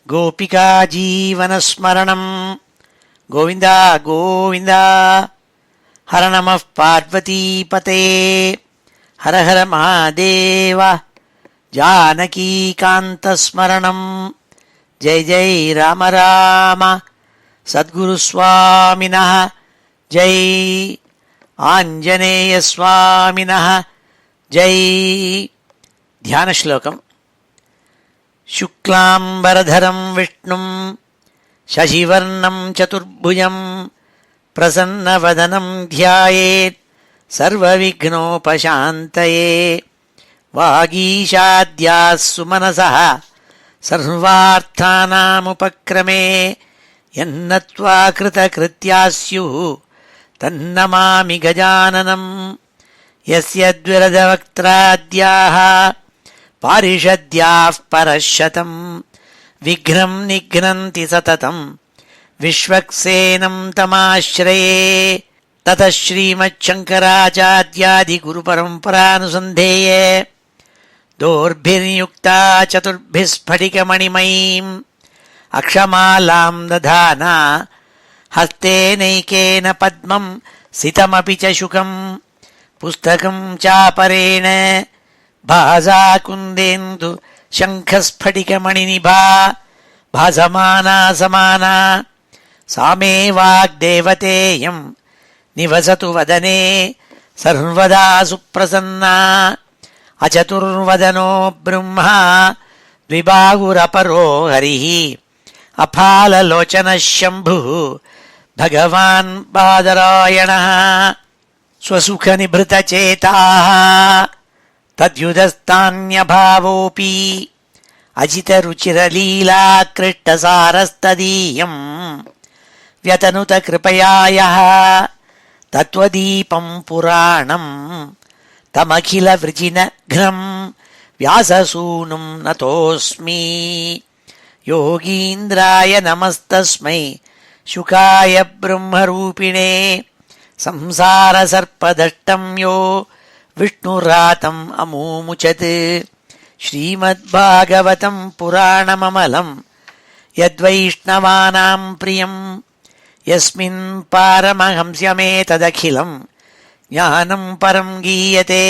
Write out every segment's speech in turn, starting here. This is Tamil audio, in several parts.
गोपिका जीवनस्मरणं गोविन्द गोविन्द। हर नमः पार्वतीपते हर हर महादेव। जानकीकान्तस्मरणं जय जय राम राम। सद्गुरुस्वामिनः जय, आञ्जनेयस्वामिनः जय। ध्यानश्लोकम्। शुक्लाम्बरधरं विष्णुं शशिवर्णं चतुर्भुजं प्रसन्नवदनं ध्यायेत् सर्वविघ्नोपशान्तये। वागीशाद्याः सुमनसः सर्वार्थानामुपक्रमे यन्नत्वा कृतकृत्याः स्युः तन्नमामि गजाननं। यस्य द्विरदवक्त्राद्याः पारिषद्याः परशतं विघ्नं निघ्नन्ति सततं विश्वक्सेनं तमाश्रये। ततः श्रीमच्छङ्कराचार्यादिगुरुपरम्परानुसन्धेये दोर्भिर्युक्ता चतुर्भिः स्फटिकमणिमयीम् अक्षमालां दधाना हस्तेनैकेन पद्मं सितमपि च शुकं पुस्तकं चापरेण भासा कुन्देन्दु शङ्खस्फटिकमणिनिभा भासमाना समाना। सा मे वाग्देवतेयं निवसतु वदने सर्वदा सुप्रसन्ना। अचतुर्वदनो ब्रह्मा द्विबाहुरपरो हरिः अफाललोचनः शम्भुः भगवान् बादरायणः। स्वसुखनिभृतचेताः तद्युधस्तान्यभावोऽपि अजितरुचिरलीलाकृष्टसारस्तदीयं व्यतनुत कृपया यः तत्त्वदीपं पुराणं तमखिलवृजिनघ्नं व्याससूनुं नतोऽस्मि। योगीन्द्राय नमस्तस्मै शुकाय ब्रह्मरूपिणे संसारसर्पदष्टं यो विष्णुरातम् अमूमुचत्। श्रीमद्भागवतं पुराणममलं यद्वैष्णवानां प्रियं यस्मिन् पारमहंस्यमेतदखिलं ज्ञानं परं गीयते।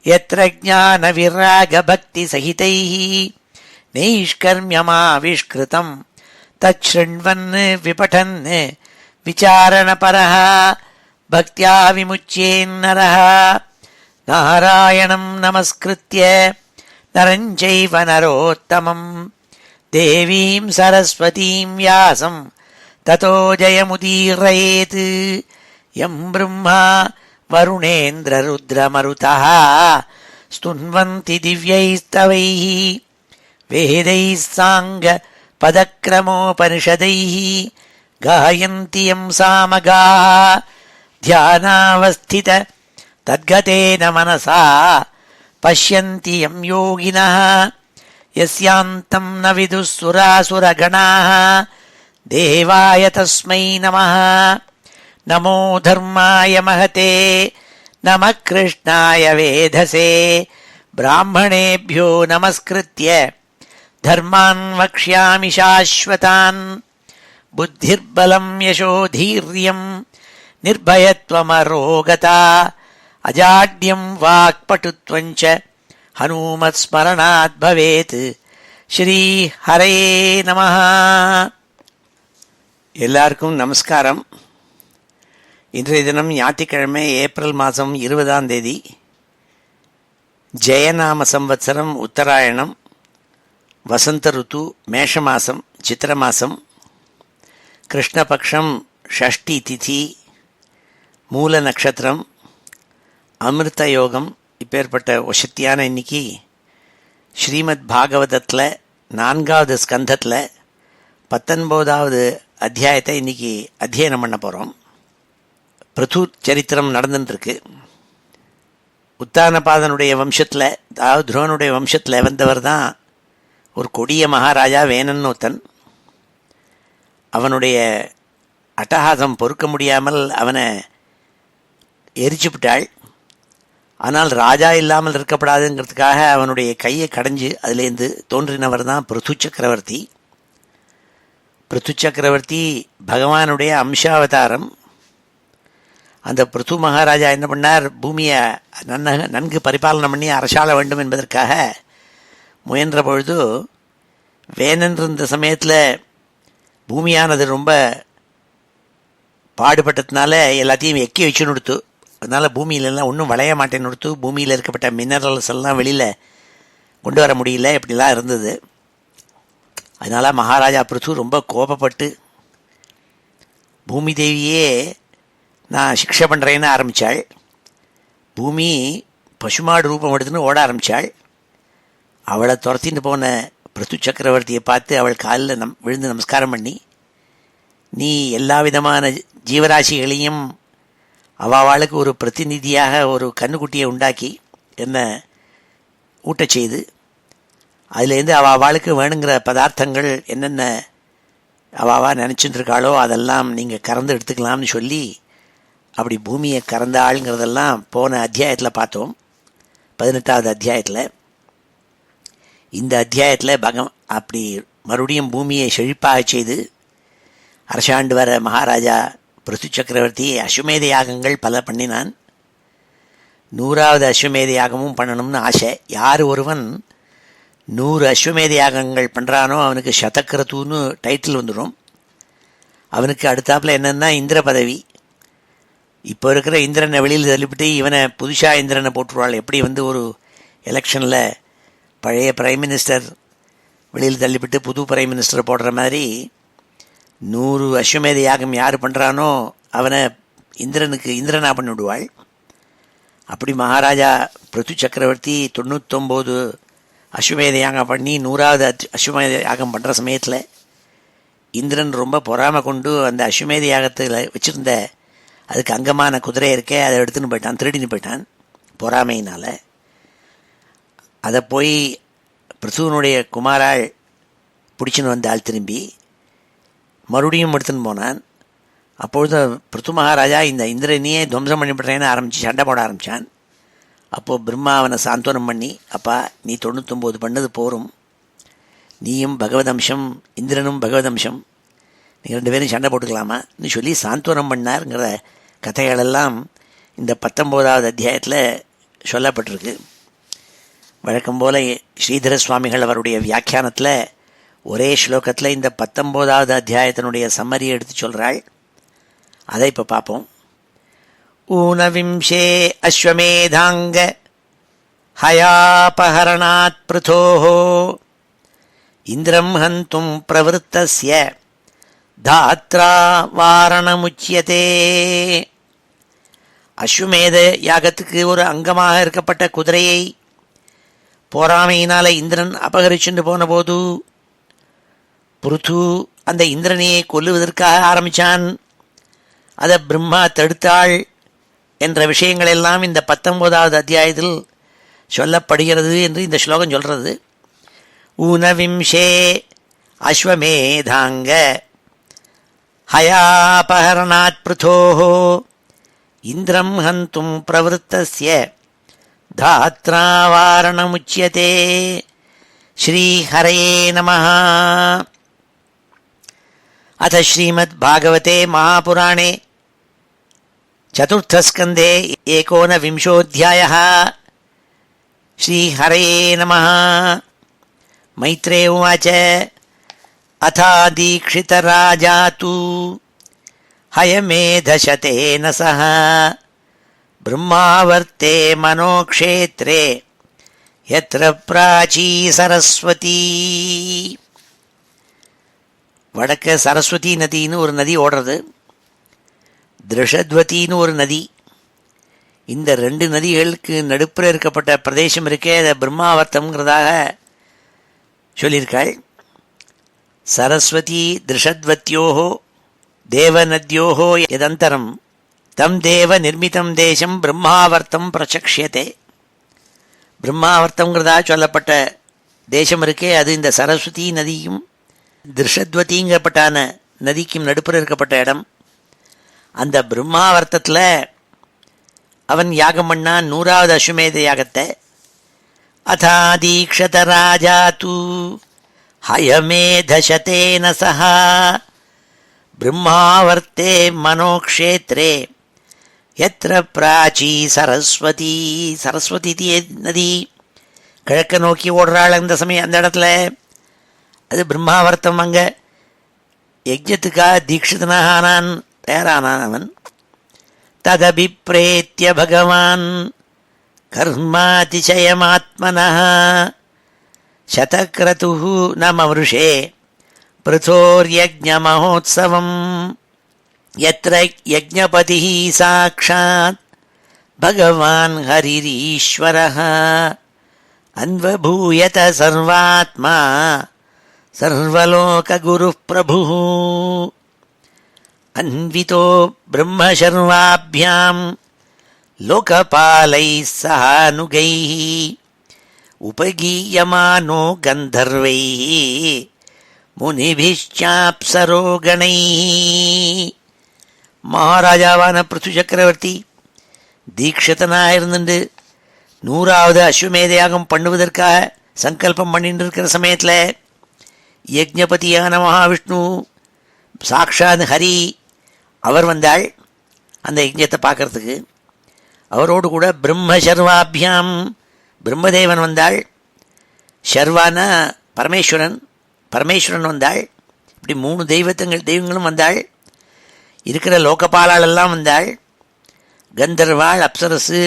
यत्र ज्ञानविरागभक्तिसहितैः नैष्कर्म्यमाविष्कृतं तच्छृण्वन् विपठन् विचारणपरः भक्त्या विमुच्येन्नरः। नारायणं नमस्कृत्य नरं चैव नरोत्तमं देवीं सरस्वतीं व्यासं ततो जयमुदीरयेत्। यं ब्रह्मा वरुणेन्द्ररुद्रमरुतः स्तुन्वन्ति दिव्यैस्तवैः वेदैः साङ्गपदक्रमोपनिषदैः गायन्ति यं सामगाः। ध्यानावस्थित तद्गतेन मनसा पश्यन्ति यं योगिनः यस्यान्तं न विदुः सुरासुरगणाः। देवाय तस्मै नमः। नमो धर्माय महते नमः कृष्णाय वेधसे। ब्राह्मणेभ्यो नमस्कृत्य धर्मान् वक्ष्यामि शाश्वतान्। बुद्धिर्बलं यशोधीर्यं निर्भयत्वमरोगता अजाड्यं वाक्पटुत्वं च हनुमत्स्मरणात् भवेत्। ஸ்ரீ ஹரயே நமஹ. எல்லாருக்கும் நமஸ்காரம். இன்றைய தினம் ஞாயிற்றுக்கிழமை ஏப்ரல் மாதம் 20ஆம் தேதி ஜெயநாம சம்வத்சரம் உத்தராயணம் வசந்த ருத்து மேஷ மாதம் சித்திர மாதம் கிருஷ்ணபக்ஷம் ஷஷ்டி திதி மூல நட்சத்திரம் அமிர்த யோகம். இப்பேற்பட்ட வசத்தியான இன்னைக்கு ஸ்ரீமத் பாகவதத்தில் 4வது ஸ்கந்தத்தில் 19வது அத்தியாயத்தை இன்னைக்கு அத்தியனம் பண்ண போகிறோம். பிருது சரித்திரம் நடந்துட்டுருக்கு. உத்தானபாதனுடைய வம்சத்தில், அதாவது துரோனுடைய வம்சத்தில் வந்தவர் தான் ஒரு கொடிய மகாராஜா வேணன்னு ஒருத்தன். அவனுடைய அட்டகாசம் பொறுக்க முடியாமல் அவனை எரிச்சுவிட்டாள். ஆனால் ராஜா இல்லாமல் இருக்கப்படாதுங்கிறதுக்காக அவனுடைய கையை கடைஞ்சு அதிலேருந்து தோன்றினவர் தான் பிருது சக்கரவர்த்தி. பிருத்து சக்கரவர்த்தி பகவானுடைய அம்சாவதாரம். அந்த பிருத்து மகாராஜா என்ன பண்ணார், பூமியை நன்கு பரிபாலனை பண்ணி அரசாள வேண்டும் என்பதற்காக முயன்ற பொழுது வேணன் இருந்த சமயத்தில் பூமியானது ரொம்ப பாடுபட்டதுனால எல்லாத்தையும் எக்கி வச்சு கொடுத்து, அதனால் பூமியிலெல்லாம் ஒன்றும் விளைய மாட்டேன்னு கொடுத்து, பூமியில் இருக்கப்பட்ட மினரல்ஸ் எல்லாம் வெளியில் கொண்டு வர முடியல, இப்படிலாம் இருந்தது. அதனால் மகாராஜா பிருத்து ரொம்ப கோபப்பட்டு பூமி தேவியே நான் சிக்ஷை பண்ணுறேன்னு ஆரம்பித்தாள். பூமி பசுமாடு ரூபம் எடுத்துன்னு ஓட ஆரம்பித்தாள். அவளை துரத்தின்னு போன பிருத்து சக்கரவர்த்தியை பார்த்து அவள் காலில் விழுந்து நமஸ்காரம் பண்ணி, நீ எல்லா விதமான ஜீவராசிகளையும் அவளுக்கு ஒரு பிரதிநிதியாக ஒரு கண்ணுக்குட்டியை உண்டாக்கி என்ன ஊட்டச் செய்து, அதுலேருந்து அவளுக்கு வேணுங்கிற பதார்த்தங்கள் என்னென்ன அவா நினச்சிட்டு இருக்காளோ அதெல்லாம் நீங்கள் கறந்து எடுத்துக்கலாம்னு சொல்லி அப்படி பூமியை கறந்தாளுங்கிறதெல்லாம் போன அத்தியாயத்தில் பார்த்தோம், 18வது அத்தியாயத்தில். இந்த அத்தியாயத்தில் அப்படி மறுபடியும் பூமியை செழிப்பாக செய்து அரசாண்டு வர மகாராஜா பிருத்து சக்கரவர்த்தி அஸ்வமேத யாகங்கள் பல பண்ணினான். 100வது அஸ்வமேத யாகமும் பண்ணணும்னு ஆசை. யார் ஒருவன் 100 அஸ்வமேத யாகங்கள் பண்ணுறானோ அவனுக்கு சதக்கிரத்துன்னு டைட்டில் வந்துடும். அவனுக்கு அடுத்தாப்பில் என்னென்னா இந்திர பதவி. இப்போ இருக்கிற இந்திரனை வெளியில் தள்ளிவிட்டு இவனை புதுசாக இந்திரனை போட்டுருவாள். எப்படி ஒரு எலெக்ஷனில் பழைய பிரைம் மினிஸ்டர் வெளியில் தள்ளிவிட்டு புது பிரைம் மினிஸ்டர் போடுற மாதிரி 100 அஸ்வமேத யாகம் யார் பண்ணுறானோ அவனை இந்திரனா பண்ணி விடுவாள். அப்படி மகாராஜா பிருத்து சக்கரவர்த்தி 99 அஸ்வமேத யாகம் பண்ணி 100வது அஸ்வமேத யாகம் பண்ணுற சமயத்தில் இந்திரன் ரொம்ப பொறாமை கொண்டு அந்த அஸ்வமேத யாகத்தில் வச்சுருந்த அதுக்கு அங்கமான குதிரை இருக்கே அதை எடுத்துன்னு போயிட்டான், திருடின்னு போயிட்டான் பொறாமையினால். அதை போய் பிருத்துவனுடைய குமாராள் பிடிச்சின்னு வந்தாள். திரும்பி மறுபடியும் எடுத்துன்னு போனான். அப்பொழுது பிருத்து மகாராஜா இந்த இந்திரனையே துவம்சம் பண்ணிவிடுறேன்னு ஆரம்பித்து சண்டை போட ஆரம்பித்தான். அப்போது பிரம்மா அவனை சாந்தோனம் பண்ணி, அப்பா நீ 99 பண்ணது போரும், நீயும் பகவதம்சம் இந்திரனும் பகவதம்சம், நீங்கள் 2 பேரும் சண்டை போட்டுக்கலாமான்னு சொல்லி சாந்தோனம் பண்ணாருங்கிற கதைகளெல்லாம் இந்த 19வது அத்தியாயத்தில் சொல்லப்பட்டிருக்கு. வழக்கம் போல் ஸ்ரீதர சுவாமிகள் அவருடைய வியாக்கியானத்தில் ஒரே ஸ்லோகத்தில் இந்த 19வது அத்தியாயத்தினுடைய சம்மரியை எடுத்து சொல்கிறாள். அதை இப்போ பார்ப்போம். ஊனவிம்சே அஸ்வமேதாங்க ஹயாபஹரணாத் பிருதோஹோ இந்திரம் ஹந்தும் பிரவருத்தஸ்ய தாத்ரா வாரணமுச்சியதே. அஸ்வமேத யாகத்துக்கு ஒரு அங்கமாக இருக்கப்பட்ட குதிரையை போராமையினால இந்திரன் அபகரிச்சுட்டு போன போது பிருத்து அந்த இந்திரனையை கொல்லுவதற்காக ஆரம்பித்தான். அதை பிரம்மா தடுத்தாள் என்ற விஷயங்கள் எல்லாம் இந்த 19வது அத்தியாயத்தில் சொல்லப்படுகிறது என்று இந்த ஸ்லோகம் சொல்கிறது. ஊனவிம்சே அஸ்வமேதாங்க ஹயாபஹரணாத் பிருதோஹோ இந்திரம் ஹந்தும் பிரவருத்தஸ்ய தாத்ரா வாரணமுச்யதே. ஸ்ரீஹரயே நமः. अथ श्रीमद्भागवते महापुराणे चतुर्थस्कन्धे 19विंशोऽध्यायः. श्रीहरये नमः. मैत्रेय उवाच अथादीक्षितराजा तु हयमेधशतेन सह ब्रह्मावर्ते मनोक्षेत्रे यत्र प्राची सरस्वती. வடக்க சரஸ்வதி நதின்னு ஒரு நதி ஓடுறது, திருஷத்வதின்னு ஒரு நதி. இந்த 2 நதிகளுக்கு நடுப்புற இருக்கப்பட்ட பிரதேசம் இருக்கே அதை பிரம்மாவர்த்தம்ங்கிறதாக சொல்லியிருக்காள். சரஸ்வதி திருஷத்வத்யோஹோ தேவநத்யோஹோ யதந்தரம் தம் தேவ நிர்மிதம் தேசம் பிரம்மாவர்த்தம் பிரச்சக்ஷியதே. பிரம்மாவர்த்தம்ங்கிறதாக சொல்லப்பட்ட தேசம் இருக்கே அது இந்த சரஸ்வதி நதியும் திருஷத்வதிங்கப்பட்டான நதிக்கும் நடுப்புற இருக்கப்பட்ட இடம். அந்த பிரம்மாவர்த்தத்தில் அவன் யாகம் பண்ணான் 100வது அஸ்வமேத யாகத்தை. அதாதீக்ஷத ராஜா தூ ஹயமேதசதேன சஹா பிரம்மாவர்த்தே மனோக்ஷேத்ரே எத்திர பிராச்சி சரஸ்வதி. சரஸ்வதி நதி கிழக்க நோக்கி ஓடுறாள் அந்த சமயம், அந்த இடத்துல அது பிரம்மாவர்த்தம். அங்கே யஜ்ஞத்துக்காக தீட்சிதனாக ஆனான், தயாரானான் அவன். ததபிப்ரேத்ய பகவான் கர்மாதிசயமாத்மனः சதக்ரதுஹு நமவருஷே பிருதோர்யஜ்ஞமஹோத்சவம் யத்ர யஜ்ஞபதிः சாக்ஷாத் பகவான் ஹரிரீஸ்வரः அன்வபூயத சர்வாத்மா சர்வலோககுருः பிரபுः அன்விதோ பிரம்மசர்வாभ्यां லோகபாலைः சஹானுகைः உபகீயமானோ கந்தர்வைः முனிபிஷ்சாப்சரோ கணைः. மகாராஜாவான பிருத்து சக்கரவர்த்தி தீட்சிதனாக இருந்துட்டு 100வது அஸ்வமேத யாகம் பண்ணுவதற்காக சங்கல்பம் பண்ணிட்டு இருக்கிற சமயத்தில் யஜ்ஞபதியான மகாவிஷ்ணு சாக்ஷாத் ஹரி அவர் வந்தாள் அந்த யஜ்ஞத்தை பார்க்கறதுக்கு. அவரோடு கூட பிரம்மசர்வாபியாம் பிரம்மதேவன் வந்தாள். ஷர்வான பரமேஸ்வரன், பரமேஸ்வரன் வந்தாள். இப்படி 3 தெய்வங்களும் வந்தாள். இருக்கிற லோகபாலாலெல்லாம் வந்தாள். கந்தர்வாள், அப்சரசு,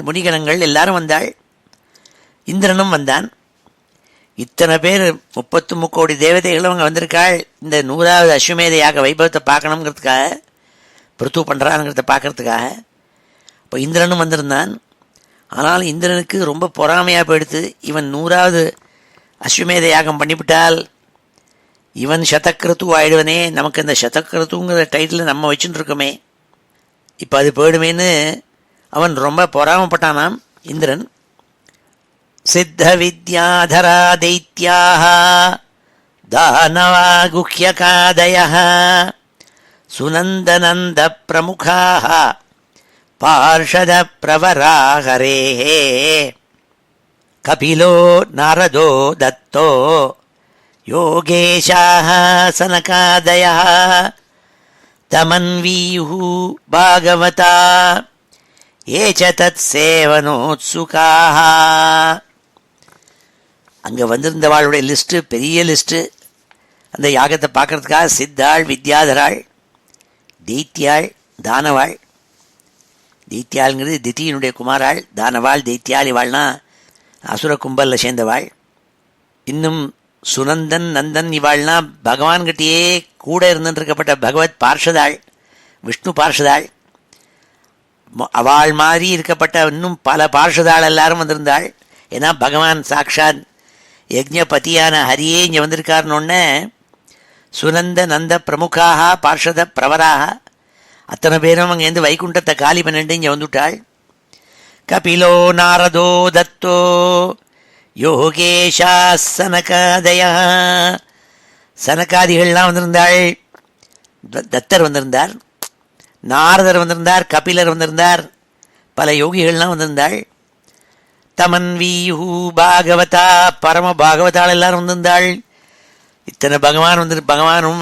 முனிகணங்கள் எல்லாரும் வந்தாள். இந்திரனும் வந்தான். இத்தனை பேர் 33 கோடி தேவதைகளும் அங்கே வந்திருக்காள். இந்த 100வது அஸ்வமேத யாக வைபவத்தை பார்க்கணுங்கிறதுக்காக, பிருத்து பண்ணுறாங்கிறத பார்க்கறதுக்காக. இப்போ இந்திரனும் வந்திருந்தான். ஆனால் இந்திரனுக்கு ரொம்ப பொறாமையாக போயிடுத்து. இவன் 100வது அஸ்வமேத யாகம் பண்ணிவிட்டால் இவன் சதக்கிரத்து ஆயிடுவனே, நமக்கு அந்த சதக்கிரத்துங்கிற டைட்டில் நம்ம வச்சுட்டு இருக்கோமே, இப்போ அது போயிடுமேன்னு அவன் ரொம்ப பொறாமப்பட்டானாம் இந்திரன். சித்த வித்யாதரா தைத்யாக தானவா குஹ்யகாதயः சுனந்தநந்த பிரமுகாः பார்ஷத பிரவராஹரேः கபிலோ நாரதோ தத்தோ யோகேஷாः சனகாதயः தமன்வீயுः பாகவதா ஏ ச தத் சேவனோத்சுகாः. அங்கே வந்திருந்தவாளுடைய லிஸ்ட்டு பெரிய லிஸ்ட்டு. அந்த யாகத்தை பார்க்கறதுக்காக சித்தாள், வித்யாதராள், தைத்தியாள், தானவாள். தைத்தியாளுங்கிறது திதியினுடைய குமாராள், தானவாள், தைத்தியாள் இவாள்னா அசுர கும்பலில் சேர்ந்தவாள். இன்னும் சுனந்தன், நந்தன் இவாள்னா பகவான்கிட்டயே கூட இருந்துருக்கப்பட்ட பகவத் பார்ஷதாள், விஷ்ணு பார்ஷதாள். அவள் மாதிரி இருக்கப்பட்ட இன்னும் பல பார்ஷதாள் எல்லாரும் வந்திருந்தாள். ஏன்னா பகவான் சாக்ஷாத் யஜ்ஞபதியான ஹரியே இங்கே வந்திருக்காருன்னொன்னே சுனந்த நந்த பிரமுகாக பார்ஷத பிரவராக அத்தனை பேரும் அங்கேருந்து வைகுண்டத்தை காலி பண்ணிட்டு இங்கே வந்துவிட்டாள். கபிலோ நாரதோ தத்தோ யோகேஷா சனகாதயா, சனகாதிகள்லாம் வந்திருந்தாள். தத்தர் வந்திருந்தார், நாரதர் வந்திருந்தார், கபிலர் வந்திருந்தார், பல யோகிகள்லாம் வந்திருந்தாள். தமன்வீஹு பாகவதா, பரம பாகவதாள் எல்லாரும் வந்திருந்தாள். இத்தனை பகவானும்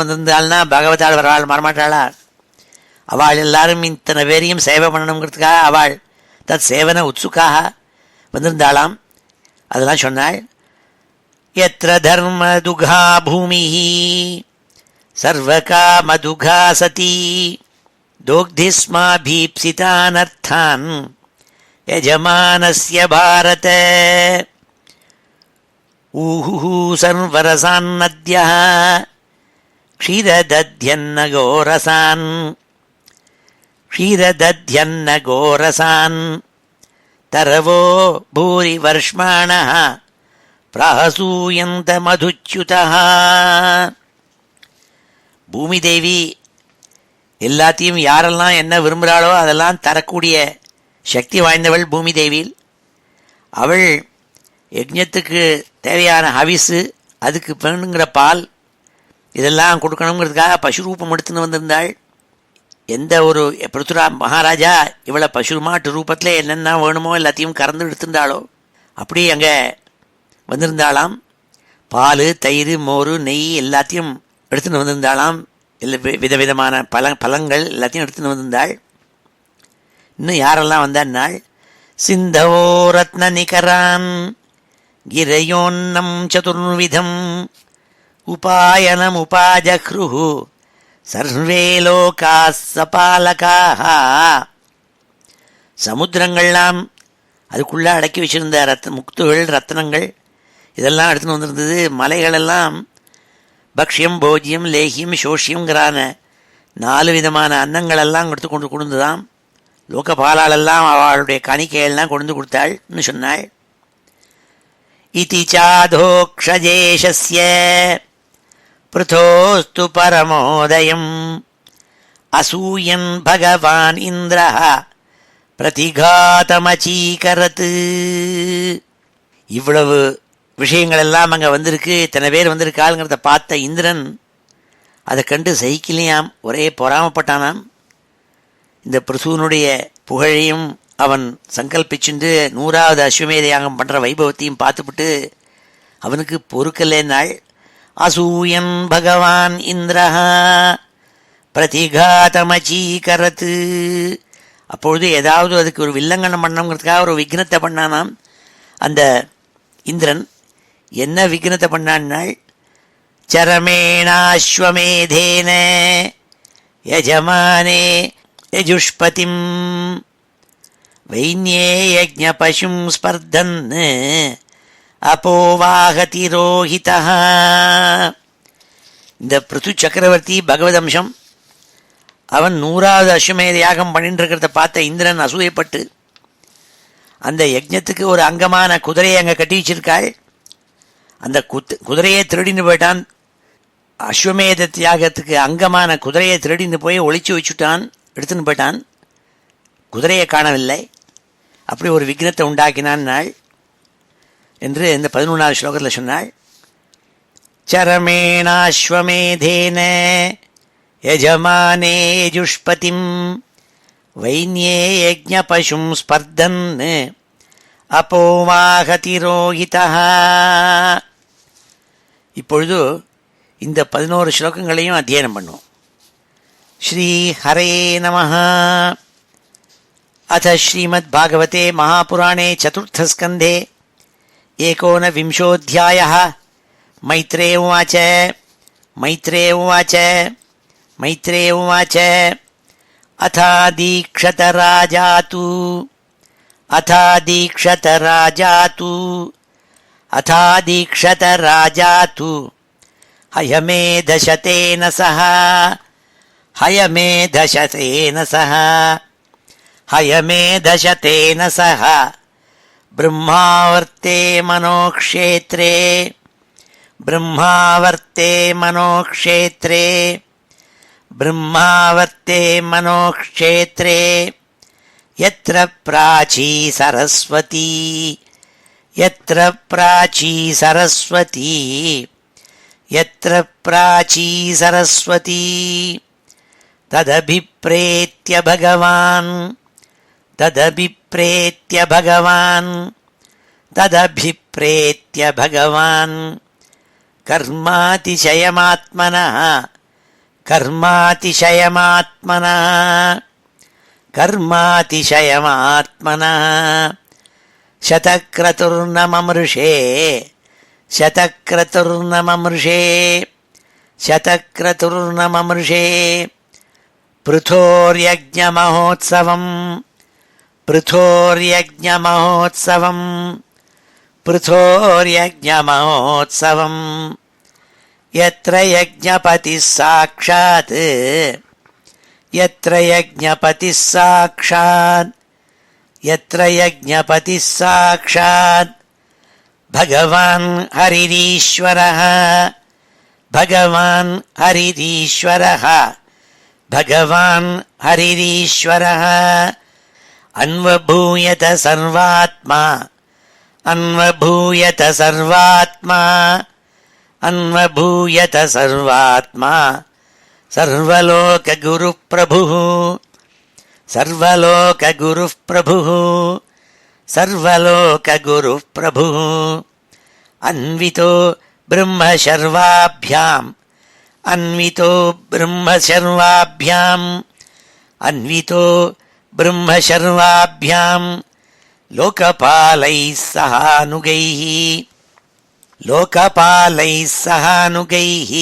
வந்திருந்தாள்னா பாகவதாள் வரவாள் வரமாட்டாளா? அவள் எல்லாரும் இத்தனை பேரையும் சேவை பண்ணணுங்கிறதுக்காக அவள் தத் சேவன உத்சுக்காக வந்திருந்தாளாம். அதெல்லாம் சொன்னாள். எத்ர தர்ம துகா பூமிஹி சர்வகாமதுகா சதி தோக்திஸ்மாபீப்சிதானர்த்தான் யஜமானஸ்ய பாரத ஊஹு சர்வரசான் நத்யः க்ஷீரதத்யன்ன கோரசான் தரவோ பூரி வர்ஷ்மாணः பிரஹசூயந்த மதுச்யுதः. பூமி தேவி எல்லாத்தையும் யாரெல்லாம் என்ன விரும்புகிறாளோ அதெல்லாம் தரக்கூடிய சக்தி வாய்ந்தவள் பூமி தேவியில். அவள் யஜ்ஞத்துக்கு தேவையான ஹவிஸு, அதுக்கு வேணுங்கிற பால் இதெல்லாம் கொடுக்கணுங்கிறதுக்காக பசு ரூபம் எடுத்துன்னு வந்திருந்தாள். எந்த ஒரு பிருத்துரா மகாராஜா இவளை பசு மாட்டு ரூபத்தில் என்னென்ன வேணுமோ எல்லாத்தையும் கறந்து எடுத்திருந்தாளோ அப்படி அங்கே வந்திருந்தாளாம். பால், தயிர், மோர், நெய் எல்லாத்தையும் எடுத்துன்னு வந்திருந்தாளாம் இல்லை விதவிதமான பழங்கள் எல்லாத்தையும் எடுத்துன்னு வந்திருந்தாள். இன்னும் யாரெல்லாம் வந்தாள்? சிந்தவோ ரத்ன நிகரான் கிரையோன்னம் சதுர்விதம் உபாயனம் உபாஜக்ருஹு சர்வே லோகாஸ் சபாலகாஹ. சமுத்திரங்கள்லாம் அதுக்குள்ளே அடக்கி வச்சிருந்த முத்துகள் ரத்னங்கள் இதெல்லாம் எடுத்துன்னு வந்திருந்தது. மலைகளெல்லாம் பக்ஷ்யம் போஜ்யம் லேகியம் சோஷியங்கிறான 4 விதமான அன்னங்களெல்லாம் கொடுத்து கொண்டு கொடுந்துதான். லோகபாலாலெல்லாம் அவளுடைய காணிக்கையெல்லாம் கொண்டு கொடுத்தாள்னு சொன்னாள். இதி சாதோக்ஷஜேஷஸ்ய பிருதோஸ்து பரமோதயம் அசூயன் பகவான் இந்திரஹ பிரதிகாதமச்சீகரத். இவ்வளவு விஷயங்கள் எல்லாம் அங்கே வந்திருக்கு, இத்தனை பேர் வந்திருக்காளுங்கிறத பார்த்த இந்திரன் அதை கண்டு சகிக்கலையாம், ஒரே பொறாமப்பட்டானாம். இந்த பிரசூனுடைய புகழையும் அவன் சங்கல்பிச்சுண்டு 100வது அஸ்வமேத யாகம் பண்ணுற வைபவத்தையும் பார்த்துவிட்டு அவனுக்கு பொறுக்கலேனாள். அசூயன் பகவான் இந்திரஹா பிரதிகாதமச்சீகரத். அப்பொழுது ஏதாவது அதுக்கு ஒரு வில்லங்கனம் பண்ணணுங்கிறதுக்காக ஒரு விக்னத்தை பண்ணானாம். அந்த இந்திரன் என்ன விக்னத்தை பண்ணான்னாள்? சரமேணாஸ்வமேதேன யஜமானே யஜுஷ்பதிம் வைன்யே யஜ்ஞ பசும் ஸ்பர்தன் அப்போவாகதி ரோஹிதா. இந்த பிருத்து சக்கரவர்த்தி பகவத் அம்சம் அவன் 100வது அஸ்வமேத யாகம் பண்ணிட்டு இருக்கிறத பார்த்த இந்திரன் அசூயப்பட்டு அந்த யஜ்ஞத்துக்கு ஒரு அங்கமான குதிரையை அங்கே கட்டி வச்சிருக்காள். அந்த குதிரையை திருடின்னு போயிட்டான். அஸ்வமேத தியாகத்துக்கு அங்கமான குதிரையை திருடின்னு போய் ஒளிச்சு வச்சுட்டான், எடுத்துன்னு போயிட்டான். குதிரையை காணவில்லை. அப்படி ஒரு விக்னத்தை உண்டாக்கினான் நாள் என்று இந்த 11வது ஸ்லோகத்தில் சொன்னாள். சரமேணாஸ்வமேதேன யஜமானே யஜுஷ்பதிம் வைன்யே யஜ்ஞ பசும் ஸ்பர்தன் அப்போவாகதி ரோஹிதா. இப்பொழுது இந்த 11 ஸ்லோகங்களையும் அத்தியனம் பண்ணுவோம். ஸ்ரீ ஹரே நமஹ. அத ஸ்ரீமத் பாகவதே மகாபுராணே சதுர்த்தஸ்கந்தே ஏகோனவிம்சோऽध्यायः. மைத்ரேய உவாச்ச மைத்ரேய உவாச்ச மைத்ரேய உவாச்ச அதாதீக்ஷத ராஜாது அதாதீக்ஷத ராஜாது அதாதீக்ஷத ராஜாது ஹயமே தசதேன சஹ ஹயமே தசதேன சஹ ஹயமே தசதேன சஹ பிரம்மாவர்த்தே மனோக்ஷேத்ரே பிரம்மாவர்த்தே மனோக்ஷேத்ரே பிரம்மாவர்த்தே மனோக்ஷேத்ரே யத்ர பிராச்சீ சரஸ்வதி யத்ர பிராச்சீ சரஸ்வதி யத்ர பிராச்சீ சரஸ்வதி ததபிப்ரேத்ய பகவான் ததபிப்ரேத்ய பகவான் ததபிப்ரேத்ய பகவான் கர்மாதிசயமாத்மனः கர்மாதிசயமாத்மனः கர்மாதிசயமாத்மனः சதக்ரதுர்நமமிருஷே சதக்ரதுர்நமமிருஷே சதக்ரதுர்நமமிருஷே பிருதோர்யஜ்ஞமஹோத்சவம் பிருதோர்யஜ்ஞமஹோத்சவம் பிருதோர்யஜ்ஞமஹோத்சவம் யத்ர யஜ்ஞபதிः சாக்ஷாத் யத்ர யஜ்ஞபதிः சாக்ஷாத் யத்ர யஜ்ஞபதிः சாக்ஷாத் பகவான் ஹரிரீஸ்வரः பகவான் ஹரிரீஸ்வரः பகவான் ஹரிரீஸ்வரः அன்வபூயத சர்வாத்மா அன்வபூயத சர்வாத்மா அன்வபூயத சர்வாத்மா சர்வலோககுருः பிரபுः சர்வலோககுருः பிரபுः சர்வலோககுருः பிரபுः அன்விதோ பிரம்ம சர்வாभ्याम् அன்விதோ பிரம்மசர்வாபியாம் அன்விதோ பிரம்மசர்வாபியாம் லோகபாலைः சகானுகைः லோகபாலைः சகானுகைः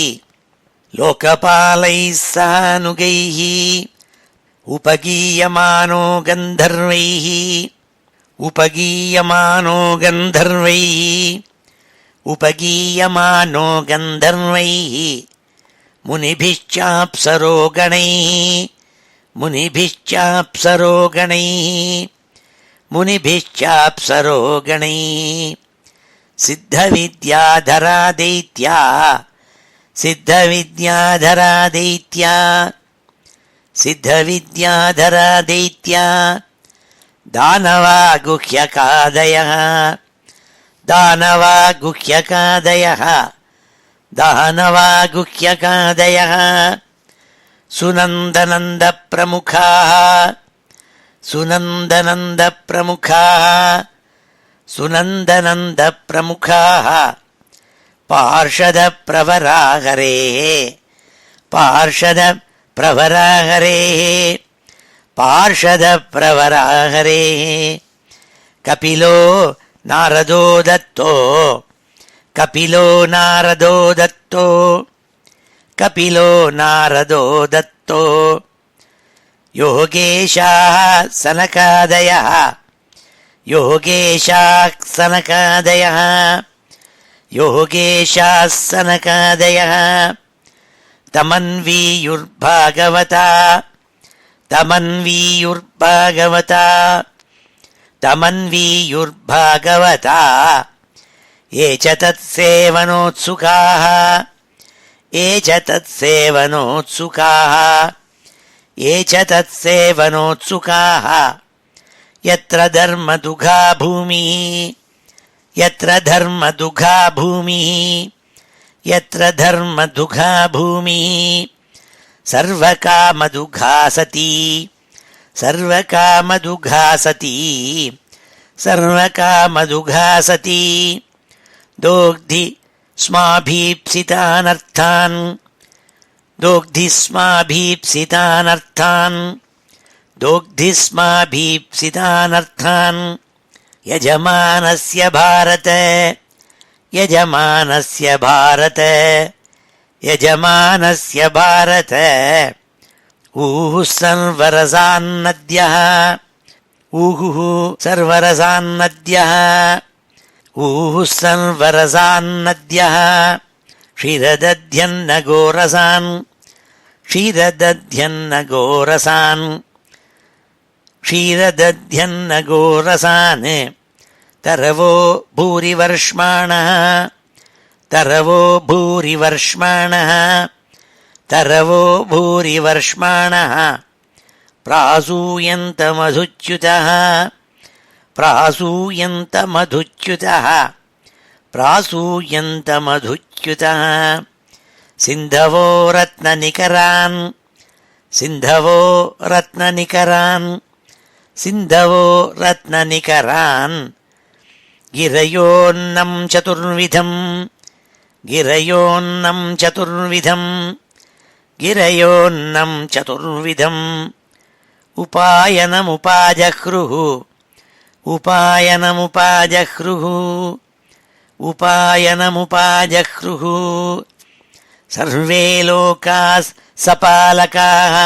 லோகபாலைः சகானுகைः உபகீயமானோ கந்தர்வைः உபகீயமானோ கந்தர்வைः உபகீயமானோ கந்தர்வைः முனிபிச்சாப்சரோ கணைः முனிபிச்சாப்சரோ கணைः முனிபிச்சாப்சரோ கணைः சித்தவித்யாதரா தைத்யா சித்தவித்யாதரா தைத்யா சித்தவித்யாதரா தைத்யா தானவா குஹ்யகாதயः தானவா குஹ்யகாதயः தானவா குஹ்யகாதயः சுனந்தநந்த பிரமுகாः சுனந்தநந்த பிரமுகாः சுனந்தநந்த பிரமுகாः பார்ஷத பிரவராகரேः பார்ஷத பிரவராகரேः பார்ஷத பிரவராகரேः கபிலோ நாரதோ தத்தோ கபிலோ நாரதோ தத்தோ கபிலோ நாரதோ தத்தோ யோகேஷாः சனகாதயः யோகேஷாः சனகாதயः யோகேஷாः சனகாதயः தமன்வீயுர்பாகவதா தமன்வீயுர்பாகவதா தமன்வீயுர்பாகவதா ये च तत्सेवनोत्सुकाः ये च तत्सेवनोत्सुकाः ये च तत्सेवनोत्सुकाः यत्र धर्मदुघा भूमिः यत्र धर्मदुघा भूमिः यत्र धर्मदुघा भूमिः सर्वकामदुघा सती सर्वकामदुघा सती सर्वकामदुघा सती दोग्धि स्माभीप्सितानर्थान् दोग्धि स्माभीप्सितानर्थान् दोग्धि स्माभीप्सितानर्थान् यजमानस्य भारत यजमानस्य भारत यजमानस्य भारत ऊः सर्वरसान्नद्यः ऊहुः सर्वरसान्नद्यः ऊः सर्वरसान्नद्यः क्षीरदध्यन्नगोरसान् क्षीरदध्यन्नगोरसान् क्षीरदध्यन्नगोरसान् तरवो भूरिवर्ष्माणः तरवो भूरिवर्ष्माणः तरवो भूरिवर्ष्माणः प्रासूयन्तमधुच्युतः प्रासूयन्तमधुच्युतः प्रासूयन्तमधुच्युतः सिन्धवो रत्ननिकरान् सिन्धवो रत्ननिकरान् सिन्धवो रत्ननिकरान् गिरयोन्नं चतुर्विधम् गिरयोन्नं चतुर्विधम् गिरयोन्नं चतुर्विधम् उपायनमुपाजह्रुः उपायनमुपाजह्रुः उपायनमुपाजह्रुः सर्वे लोकाः सपालकाः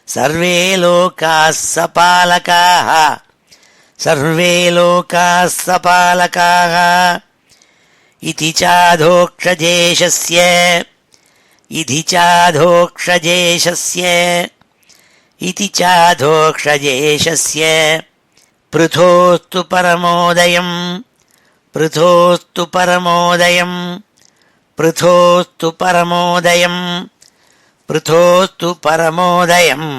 सर्वे लोकाः सपालकाः सर्वे लोकाः सपालकाः इति चाधोक्षजेशस्य इति चाधोक्षजेशस्य इति चाधोक्षजेशस्य पृथोस्तु परमोदयम् पृथोस्तु परमोदयम् पृथोस्तु परमोदयम् पृथोस्तु परमोदयम्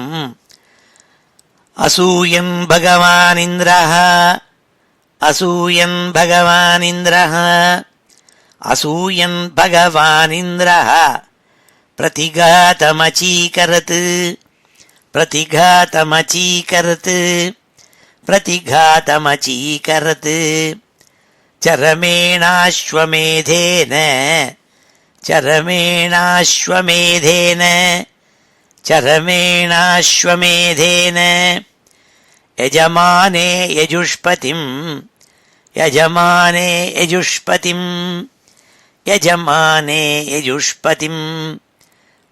असूयन् भगवानिन्द्रः असूयन् भगवानिन्द्रः असूयन् भगवानिन्द्रः प्रतिघातमचीकरत् प्रतिघातमचीकरत् प्रतिघातमचीकरत् चरमेणाश्वमेधेन சரமேணாஸ்வமேதேன சரமேணாஸ்வமேதேன யஜமானே யஜுஷ்பதிம் யஜமானே யஜுஷ்பதிம் யஜமானே யஜுஷ்பதிம்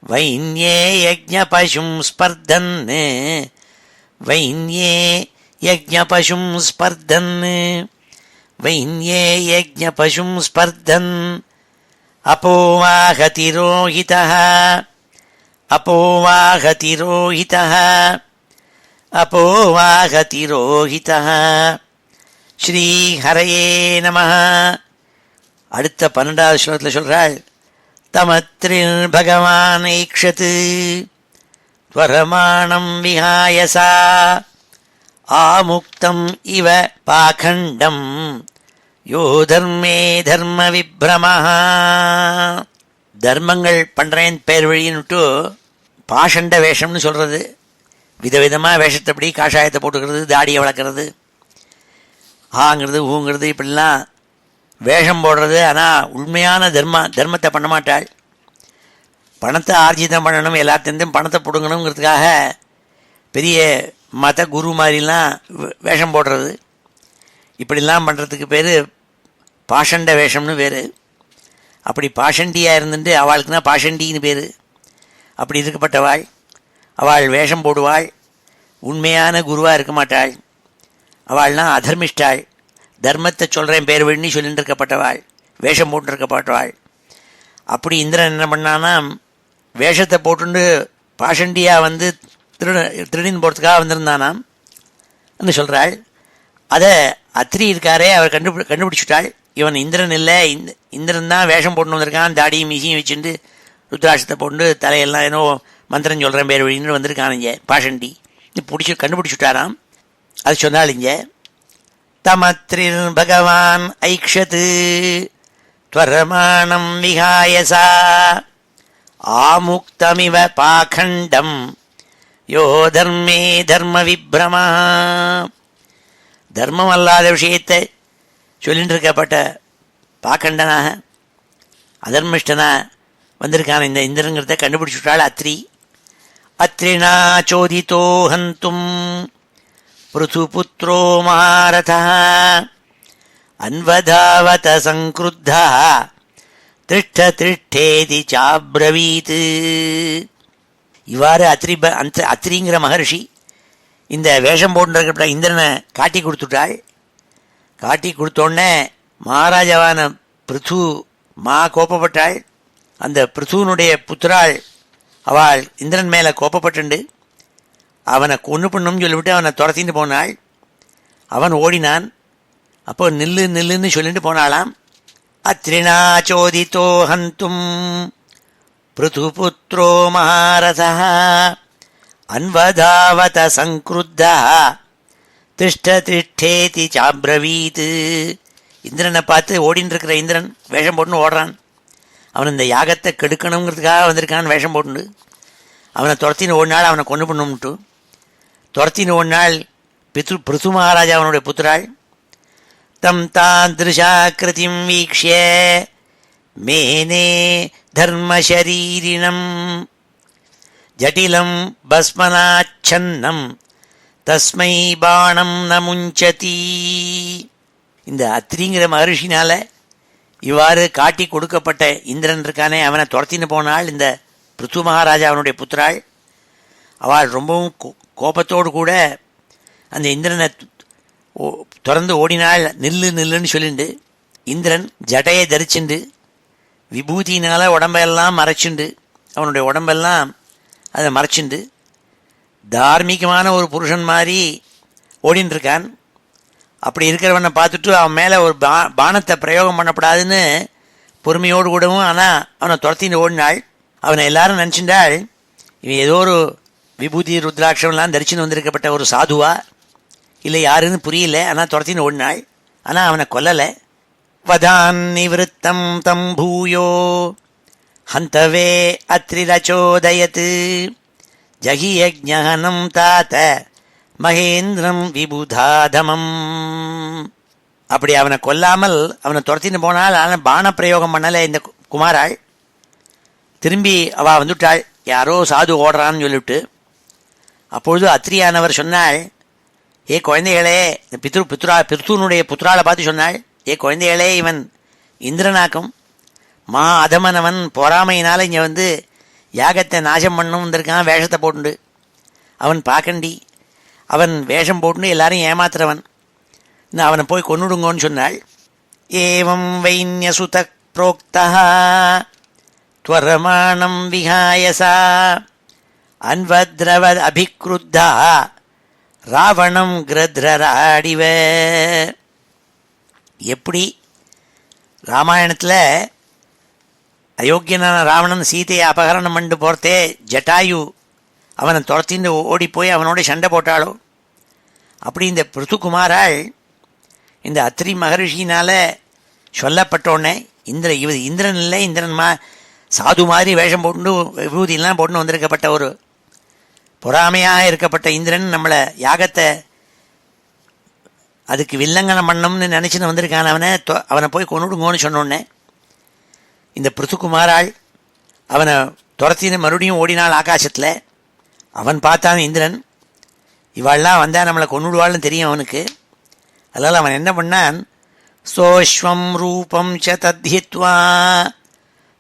வைன்யே யஜ்ஞபசும் ஸ்பர்தன் வைன்யே யஜ்ஞபசும் ஸ்பர்தன் வைன்யே யஜ்ஞபசும் ஸ்பர்தன் அப்போவாகதிரோஹிதः அப்போவாகதிரோஹிதः அப்போவாகதிரோஹிதः ஸ்ரீஹரயே நமः. அடுத்த 12வது ஸ்லோகத்தில் சொல்றாள், தமத்ரில் பகவான் ஐக்ஷத் துவரமாணம் விஹாயசா ஆமுக்தம் இவ பாகண்டம் யோ தர்மே தர்ம விப்ரமஹ. தர்மங்கள் பண்ணுறேன் பேர் வழின்னுட்டு பாஷண்ட வேஷம்னு சொல்கிறது. விதவிதமாக வேஷத்தைப்படி காஷாயத்தை போட்டுக்கிறது, தாடியை வளர்க்குறது, ஆங்கிறது ஊங்கிறது, இப்படிலாம் வேஷம் போடுறது. ஆனால் உண்மையான தர்மத்தை பண்ண மாட்டாள். பணத்தை ஆர்ஜிதம் பண்ணணும், எல்லாத்தையும் பணத்தை பிடுங்கணுங்கிறதுக்காக பெரிய மத குரு மாதிரிலாம் வேஷம் போடுறது. இப்படிலாம் பண்ணுறதுக்கு பேர் பாஷண்ட வேஷம்னு பேர். அப்படி பாஷண்டியாக இருந்துட்டு அவளுக்குனா பாஷண்டின்னு பேர். அப்படி இருக்கப்பட்டவாள் அவள் வேஷம் போடுவாள், உண்மையான குருவாக இருக்க மாட்டாள். அவள்லாம் அதர்மிஷ்டாள், தர்மத்தை சொல்கிறேன் பேர் வழி சொல்லிட்டு இருக்கப்பட்டவாள், வேஷம் போட்டுருக்கப்பட்டவாள். அப்படி இந்திரன் என்ன பண்ணான்னா, வேஷத்தை போட்டுண்டு பாஷண்டியாக வந்து திருடின்னு போகிறதுக்காக வந்திருந்தானாம் என்று சொல்கிறாள். அதை அத்திரி இருக்காரே அவர் கண்டுபிடிச்சிட்டாள். இவன் இந்திரன் இல்லை, இந்திரன் தான் வேஷம் போட்டு வந்திருக்கான், தாடியும் மீசியும் வச்சுட்டு ருத்ராட்சத்தை போட்டு தலையெல்லாம் ஏதோ மந்திரம் சொல்கிறேன் பேர் வழின்னு வந்திருக்கான் இங்கே பாஷண்டி. கண்டுபிடிச்சுட்டாராம். அது சொன்னால் இங்கே தமத்ரில் பகவான் ஐக்ஷத் துவரமாணம் விஹாயசா ஆமுக்தமிவ பாகண்டம் யோ தர்மே தர்ம விப்ரமா. தர்மம் அல்லாத விஷயத்தை சொல்லிட்டு இருக்கப்பட்ட பாக்கண்டனாக அதர்மிஷ்டனாக வந்திருக்கான இந்த இந்திரங்கிறத கண்டுபிடிச்சுட்டாள் அத்ரி. அத்ரினா சோதிதோ ஹந்தும் பிருதுபுத்ரோ மகாரதः அன்வதாவத சங்கிருத்தா திஷ்ட திஷ்டேதி சாப்ரவீத். இவ்வாறு அத்ரிங்கிற மகர்ஷி இந்த வேஷம் போட்டுருக்கப்பட்ட இந்திரனை காட்டி கொடுத்துட்டாள். காட்டி கொடுத்தோடனே மகாராஜாவான பிருத்து கோபப்பட்டாள். அந்த பிருத்துவனுடைய புத்திராள் அவள் இந்திரன் மேலே கோபப்பட்டுண்டு அவனை கொன்று பண்ணும்னு சொல்லிவிட்டு அவனை துரத்திட்டு போனாள். அவன் ஓடினான். அப்போ நில்லு நில்லுன்னு சொல்லிட்டு போனாளாம். அத்ரினா சோதிதோ ஹந்தும் பிருதுபுத்ரோ மகாரதः அன்வதாவத சங்கிருத்தா திஷ்ட திஷ்டேதி சாப்ரவீத். இந்திரனை பார்த்து ஓடின்னு இருக்கிற இந்திரன் வேஷம் போட்டுன்னு ஓடுறான். அவன் இந்த யாகத்தை கெடுக்கணுங்கிறதுக்காக வந்திருக்கான் வேஷம் போட்டுண்டு. அவனை துரத்தின்னு ஓடினாள், அவனை கொண்டு பண்ணும்ட்டு துரத்தின்னு ஓடினாள் பிருத்து மகாராஜா அவனுடைய புத்திராள். தம் தாதிருஷாக்கிருதிம் வீக்ஷ்ய மேனே தர்மசரீரிணம் ஜடிலம் பஸ்மனாச்சன்னம் தஸ்மை பாணம் ந முஞ்சதி. இந்த அத்ரிங்கிற மகர்ஷினால இவ்வாறு காட்டி கொடுக்கப்பட்ட இந்திரன் இருக்கானே அவனை துரத்தின்னு போனாள் இந்த பிருத்து மகாராஜா அவனுடைய புத்திராள். அவள் ரொம்பவும் கோபத்தோடு கூட அந்த இந்திரனை திறந்து ஓடினாள். நில்லு நில்லுன்னு சொல்லிண்டு இந்திரன் ஜடையை தரிச்சுண்டு விபூதியினால் உடம்பெல்லாம் மறைச்சுண்டு அவனுடைய உடம்பெல்லாம் அதை மறைச்சுண்டு தார்மீகமான ஒரு புருஷன் மாதிரி ஓடின்னு இருக்கான். அப்படி இருக்கிறவனை பார்த்துட்டு அவன் மேலே ஒரு பானத்தை பிரயோகம் பண்ணப்படாதுன்னு பொறுமையோடு கூடவும் ஆனால் அவனை துரத்தின்னு ஓடினாள். அவனை எல்லாரும் நினச்சிண்டாள் இவன் ஏதோ ஒரு விபூதி ருத்ராட்சம்லாம் தரிச்சுன்னு வந்திருக்கப்பட்ட ஒரு சாதுவா இல்லை யாருன்னு புரியல. ஆனால் துரத்தின்னு ஓடினாள். ஆனால் அவனை கொல்லலை. வதான் நிவத்தம் தம் பூயோ ஹந்தவே அத்ரிரச்சோதயத் ஜகியஜ்ஞனம் தாத்த மகேந்திரம் விபுதாதமம். அப்படி அவனை கொல்லாமல் அவனை துரத்தின்னு போனால் ஆனால் பான பிரயோகம் பண்ணலை இந்த குமாராள். திரும்பி அவள் வந்துட்டாள், யாரோ சாது ஓடுறான்னு சொல்லிவிட்டு. அப்பொழுது அத்திரியானவர் சொன்னாள், ஏ குழந்தைகளே, பிருத்துனுடைய புத்திராளை பார்த்து சொன்னாள், ஏ குழந்தைகளே, இவன் இந்திரனாக்கும், மா அதமனவன் பொறாமையினால இங்கே வந்து யாகத்தை நாசம் பண்ணும் வந்திருக்கான், வேஷத்தை போட்டுண்டு. அவன் பாக்கண்டி, அவன் வேஷம் போட்டுன்னு எல்லாரும் ஏமாத்துறவன், நான் அவனை போய் கொன்னுடுங்கோன்னு சொன்னாள். ஏவம் வைன்யசுத புரோக்தா துவரமாணம் விஹாயசா அன்வத்ரவ அபிக்ருத்தா ராவணம் கிரத்ரராடிவ. எப்படி ராமாயணத்தில் அயோக்கியனான ராவணன் சீதையை அபகரணம் பண்ணி போகிறதே ஜட்டாயு அவனை துரத்தின்னு ஓடி போய் அவனோட சண்டை போட்டாளோ, அப்படி இந்த பிருத்துகுமாராள் இந்த அத்திரி மகரிஷினால் சொல்லப்பட்டோடனே இந்திரன் இல்லை, இந்திரன் சாது மாதிரி வேஷம் போட்டு விபூதியெல்லாம் போட்டுன்னு வந்திருக்கப்பட்ட ஒரு பொறாமையாக இருக்கப்பட்ட இந்திரன் நம்மளை யாகத்தை அதுக்கு வில்லங்கனம் பண்ணணும்னு நினச்சின்னு வந்திருக்கான், அவனை போய் கொண்டுடுங்கோன்னு சொன்னோடனே இந்த பிருத்துகுமாராள் அவனை துரத்தின்னு மறுபடியும் ஓடினாள் ஆகாசத்தில். அவன் பார்த்தான் இந்திரன், இவாள்லாம் வந்தால் நம்மளை கொண்டுடுவாள்னு தெரியும் அவனுக்கு. அதனால் அவன் என்ன பண்ணான், சோஷ்வம் ரூபம் ச தத்ஹித்வா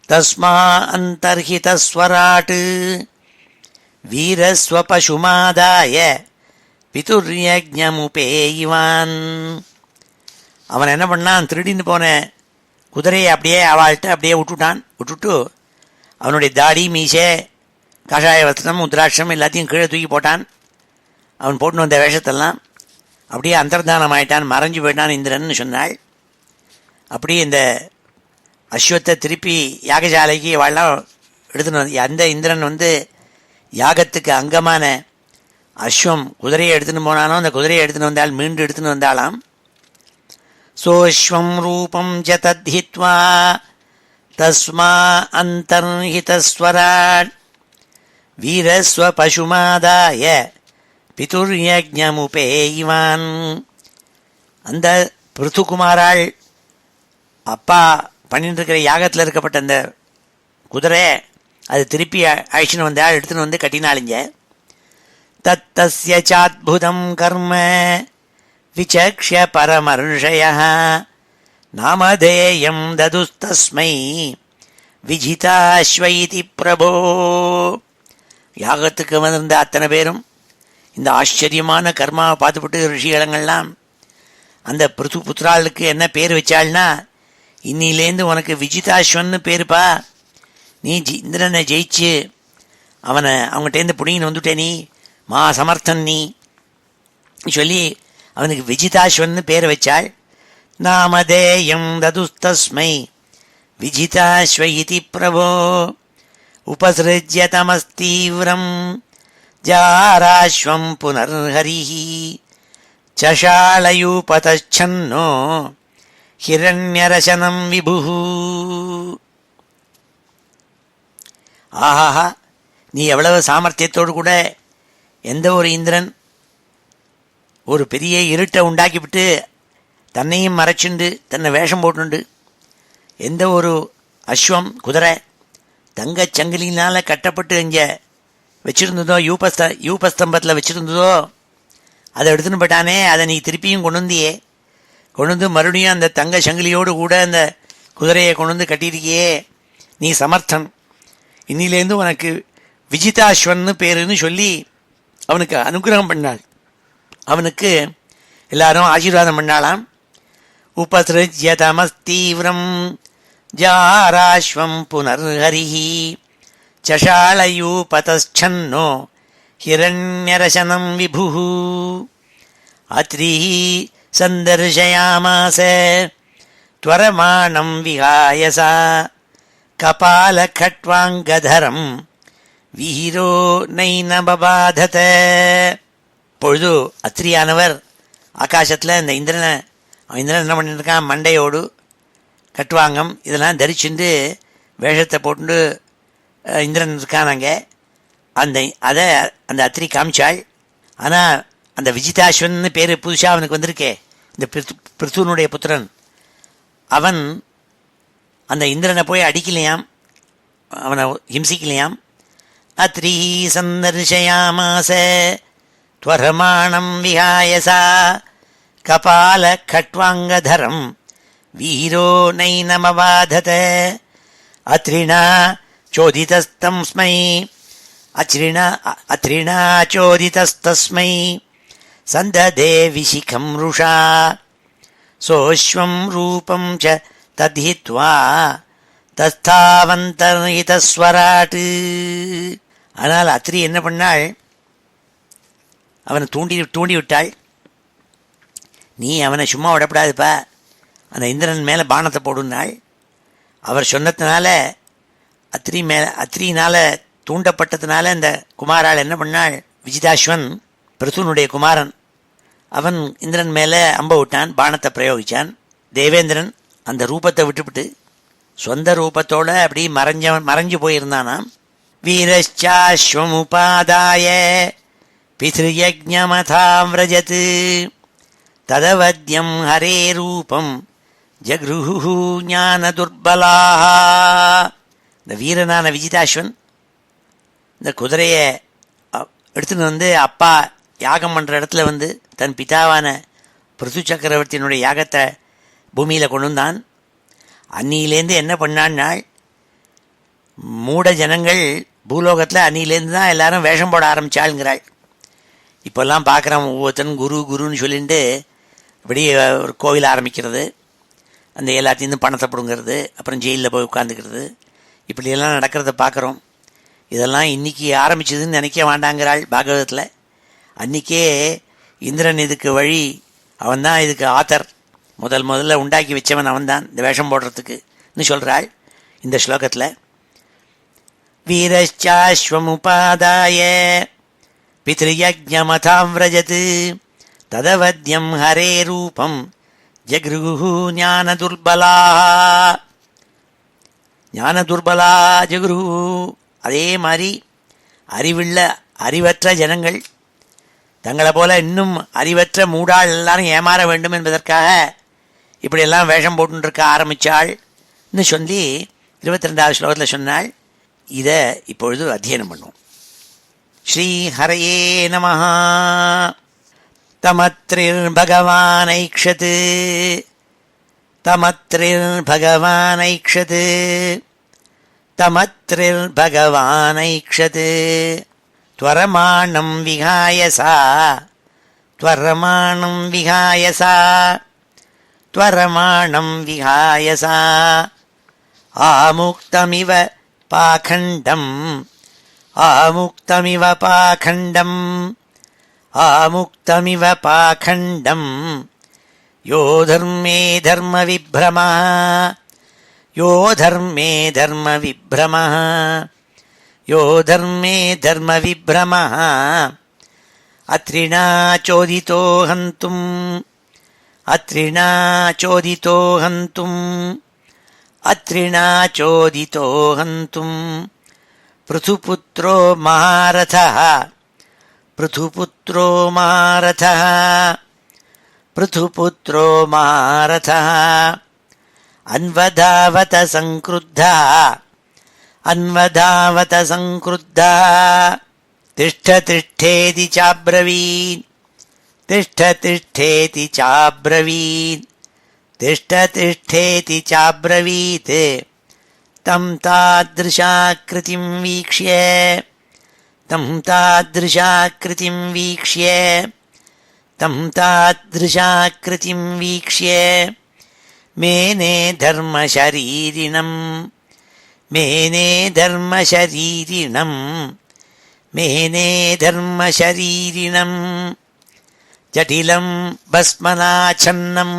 தஸ்மா அந்தர்ஹிதஸ்வராட் வீரஸ்வபசுமாதாய பிதுர்யஜ்ஞமுபேயிவான். அவன் என்ன பண்ணான், திருடின்னு போன குதிரையை அப்படியே அவள்கிட்ட அப்படியே விட்டுட்டு அவனுடைய தாடி மீசை காஷாய வஸ்திரம் உத்ராட்சம் எல்லாத்தையும் கீழே தூக்கி போட்டான். அவன் போட்டுன்னு வந்த வேஷத்தெல்லாம் அப்படியே அந்தர்தானம் ஆயிட்டான், மறைஞ்சு போயிட்டான் இந்திரன் சொன்னாள். அப்படியே இந்த அஸ்வத்தை திருப்பி யாகசாலைக்கு வாழலாம் எடுத்துன்னு வந்து, அந்த இந்திரன் வந்து யாகத்துக்கு அங்கமான அஸ்வம் குதிரையை எடுத்துன்னு போனானோ அந்த குதிரையை எடுத்துன்னு வந்தால் மீண்டும் எடுத்துன்னு வந்தாளாம். சோஸ்வம் ரூபம் ச தத்ஹித்வா தஸ்மா அந்தர்ஹிதஸ்வராட் வீரஸ்வ பசுமாதாய பிதுர்யஜ்ஞமுபேயிவான். அந்த பிருத்துகுமாராள் அப்பா பண்ணிட்டு இருக்கிற யாகத்தில் இருக்கப்பட்ட அந்த குதிரை அது திருப்பி அழிச்சுன்னு வந்தாள், எடுத்துன்னு வந்து கட்டினாளிங்க. தத்தஸ்ய சாத்புதம் கர்ம விசக்ஷ்ய பரமர்ஷயः நாமதேயம் ததுஸ்தஸ்மை விஜிதாஸ்வைதி பிரபோ. யாகத்துக்கு வந்திருந்த அத்தனை பேரும் இந்த ஆச்சரியமான கர்மாவை பார்த்துப்பட்டு ரிஷிகளங்கள்லாம் அந்த புத்திராளுக்கு என்ன பேர் வச்சாள்னா, இன்னிலேருந்து உனக்கு விஜிதாஸ்வன்னு பேருப்பா, நீ இந்திரனை ஜெயிச்சு அவங்ககிட்டேருந்து பிடிங்கின்னு வந்துட்டே, நீ மா சமர்த்தன் நீ சொல்லி அவனுக்கு விஜிதாஸ்வன்னு பேர் வச்சாள். நாமதேயம் ததுஸ்தஸ்மை விஜிதாஸ்வ இதி பிரபோ உபசிருஜ்ய தமஸ்தீவிரம் ஜாராஸ்வம் புனர்ஹரிஹி சஷாலயூபதச்சன்னோ ஹிரண்யரசனம் விபுஹு. ஆஹாஹா, நீ எவ்வளவு சாமர்த்தியத்தோடு கூட எந்த ஒரு இந்திரன் ஒரு பெரிய இருட்டை உண்டாக்கிவிட்டு தன்னையும் மறைச்சுண்டு தன்னை வேஷம் போட்டுண்டு, எந்த ஒரு அஸ்வம் குதிரை தங்கச் சங்கிலினால் கட்டப்பட்டு இங்கே வச்சுருந்ததோ, யூபஸ்தம்பத்தில் வச்சுருந்ததோ அதை எடுத்துன்னு போயிட்டானே, அதை நீ திருப்பியும் கொண்டு வந்தியே, கொண்டு வந்து மறுபடியும் அந்த தங்க சங்கிலியோடு கூட அந்த குதிரையை கொண்டு வந்து கட்டியிருக்கியே, நீ சமர்த்தன், இன்னிலேருந்து உனக்கு விஜிதாஸ்வன்னு பேருன்னு சொல்லி அவனுக்கு அனுகிரகம் பண்ணாள். அவனுக்கு எல்லாரும் ஆசீர்வாதம் பண்ணாளாம். உபசிருஜ்ய தமஸ்தீவிரம் ஜாராஸ்வம் புனர்ஹரிஹி சஷாலயூபதச்சன்னோ ஹிரண்யரசனம் விபுஹு. அத்ரிஹி சந்தர்ஷயாமாஸ த்வரமாணம் விஹாயசா கபாலகட்வாங்கதரம் வீரோ நைனபபாதத. பொழுது அத்திரியானவர் ஆகாசத்தில் இந்த இந்திரன் என்ன பண்ணிட்டு இருக்கான், மண்டையோடு கட்டுவாங்கம் இதெல்லாம் தரிச்சுண்டு வேஷத்தை போட்டு இந்திரன் இருக்கானாங்க. அதை அந்த அத்திரி காமிச்சாள். ஆனால் அந்த விஜிதாஸ்வன்னு பேர் புதுசாக அவனுக்கு வந்திருக்கே, இந்த பிருத்துனுடைய புத்திரன், அவன் அந்த இந்திரனை போய் அடிக்கலையாம். அவனை ஹிம்சிக்கலையாம். அத்ரீ சந்தர்ஷயாமாச துவரமாணம் விஹாயசா கபால கட்வாங்கதரம் வீரோ நைனமவாதத அத்ரிணா சோதிதஸ்தம் ஸ்மை அத்ரிணா சோதிதஸ்தஸ்மை சந்ததே விசிகம் ருஷா சோஸ்வம் ரூபம் ச தத்ஹித்வா தஸ்தாவந்தர்ஹிதஸ்வராட். ஆனால் அத்ரி என்ன பண்ணாள்? அவனை தூண்டி விட்டாள். நீ அவனை சும்மா விடப்படாதுப்பா, அந்த இந்திரன் மேலே பானத்தை போடுனாள். அவர் சொன்னதுனால அத்ரியினால தூண்டப்பட்டதுனால இந்த குமாரால் என்ன பண்ணாள்? விஜிதாஸ்வன் பிரதுனுடைய குமாரன், அவன் இந்திரன் மேலே அம்ப விட்டான், பானத்தை பிரயோகிச்சான். தேவேந்திரன் அந்த ரூபத்தை விட்டுவிட்டு சொந்த ரூபத்தோட அப்படி மறைஞ்சு போயிருந்தானாம். வீரச்சாஸ்வமுபாதாய பித்ருயஜ்ஞமதாவ்ரஜத் ததவத்யம் ஹரே ரூபம் ஜக்ருஹு ஞான துர்பலாஹ. இந்த வீரனான விஜிதாஸ்வன் இந்த குதிரையை எடுத்துன்னு வந்து அப்பா யாகம் பண்ணுற இடத்துல வந்து தன் பிதாவான பிருது சக்கரவர்த்தியினுடைய யாகத்தை பூமியில் கொண்டு வந்தான். அன்னியிலேருந்து என்ன பண்ணான்னாள், மூட ஜனங்கள் பூலோகத்தில் அன்னியிலேருந்து தான் எல்லாரும் வேஷம் போட ஆரம்பித்தாளுங்கிறாள். இப்போல்லாம் பார்க்குறோம், ஒவ்வொருத்தரும் குருன்னு சொல்லிட்டு இப்படி ஒரு கோவில் ஆரம்பிக்கிறது, அந்த எல்லாத்தையும் பணத்தை பிடுங்கிறது, அப்புறம் ஜெயிலில் போய் உட்காந்துக்கிறது, இப்படியெல்லாம் நடக்கிறத பார்க்குறோம். இதெல்லாம் இன்றைக்கி ஆரம்பிச்சதுன்னு நினைக்க வேண்டாங்கிறாள் பாகவதத்தில். அன்றைக்கே இந்திரன் இதுக்கு வழி, அவன்தான் இதுக்கு ஆத்தர், முதல்ல உண்டாக்கி வச்சவன் அவன்தான் இந்த வேஷம் போடுறதுக்குன்னு சொல்கிறாள் இந்த ஸ்லோகத்தில். வீரச்சாஸ்வமுபாதாய பித்ருயஜ்ஞமதாவ்ரஜத் ததவத்யம் ஹரே ரூபம் ஜக்ருஹு ஞான துர்பலா ஜக்ருஹு. அதே மாதிரி அறிவற்ற ஜனங்கள் தங்களை போல இன்னும் அறிவற்ற மூடாள் எல்லாரும் ஏமாற வேண்டும் என்பதற்காக இப்படியெல்லாம் வேஷம் போட்டுருக்க ஆரம்பித்தாள்னு சொல்லி 22வது ஸ்லோகத்தில் சொன்னாள். இதை இப்பொழுது அத்தியனம் பண்ணுவோம். ஸ்ரீ ஹரயே நமஹ. தமத்ரிர்பகவானைக்ஷத் त्वरमाणं विहाय सा आमुक्तमिव पाखण्डं यो धर्मे धर्मविभ्रमः अत्रिणा चोदितो हन्तुम् पृथुपुत्रो महारथः अन्वधावत संक्रुद्धः तिष्ठेति चाब्रवीत् तं तादृशाकृतिं वीक्ष्य मेने धर्मशरीरिणम् जटिलं भस्मनाच्छन्नं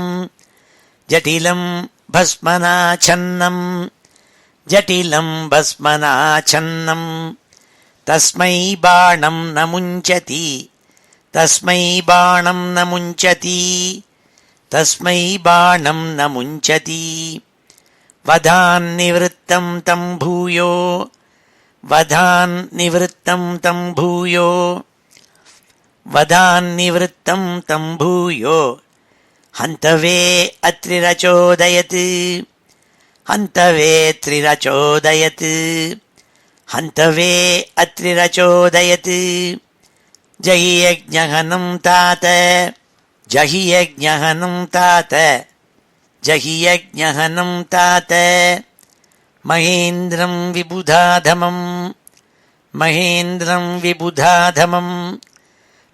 तस्मै बाणं न मुञ्चति वधान्निवृत्तं तं भूयो हन्तवे अत्रिरचोदयत् हन्तवे त्रिरचोदयत् हन्तवे अत्रिरचोदयत् जहि यज्ञहनं तात जहि यज्ञहनं तात जहि यज्ञहनं तात महेन्द्रं विबुधाधमं महेन्द्रं विबुधाधमं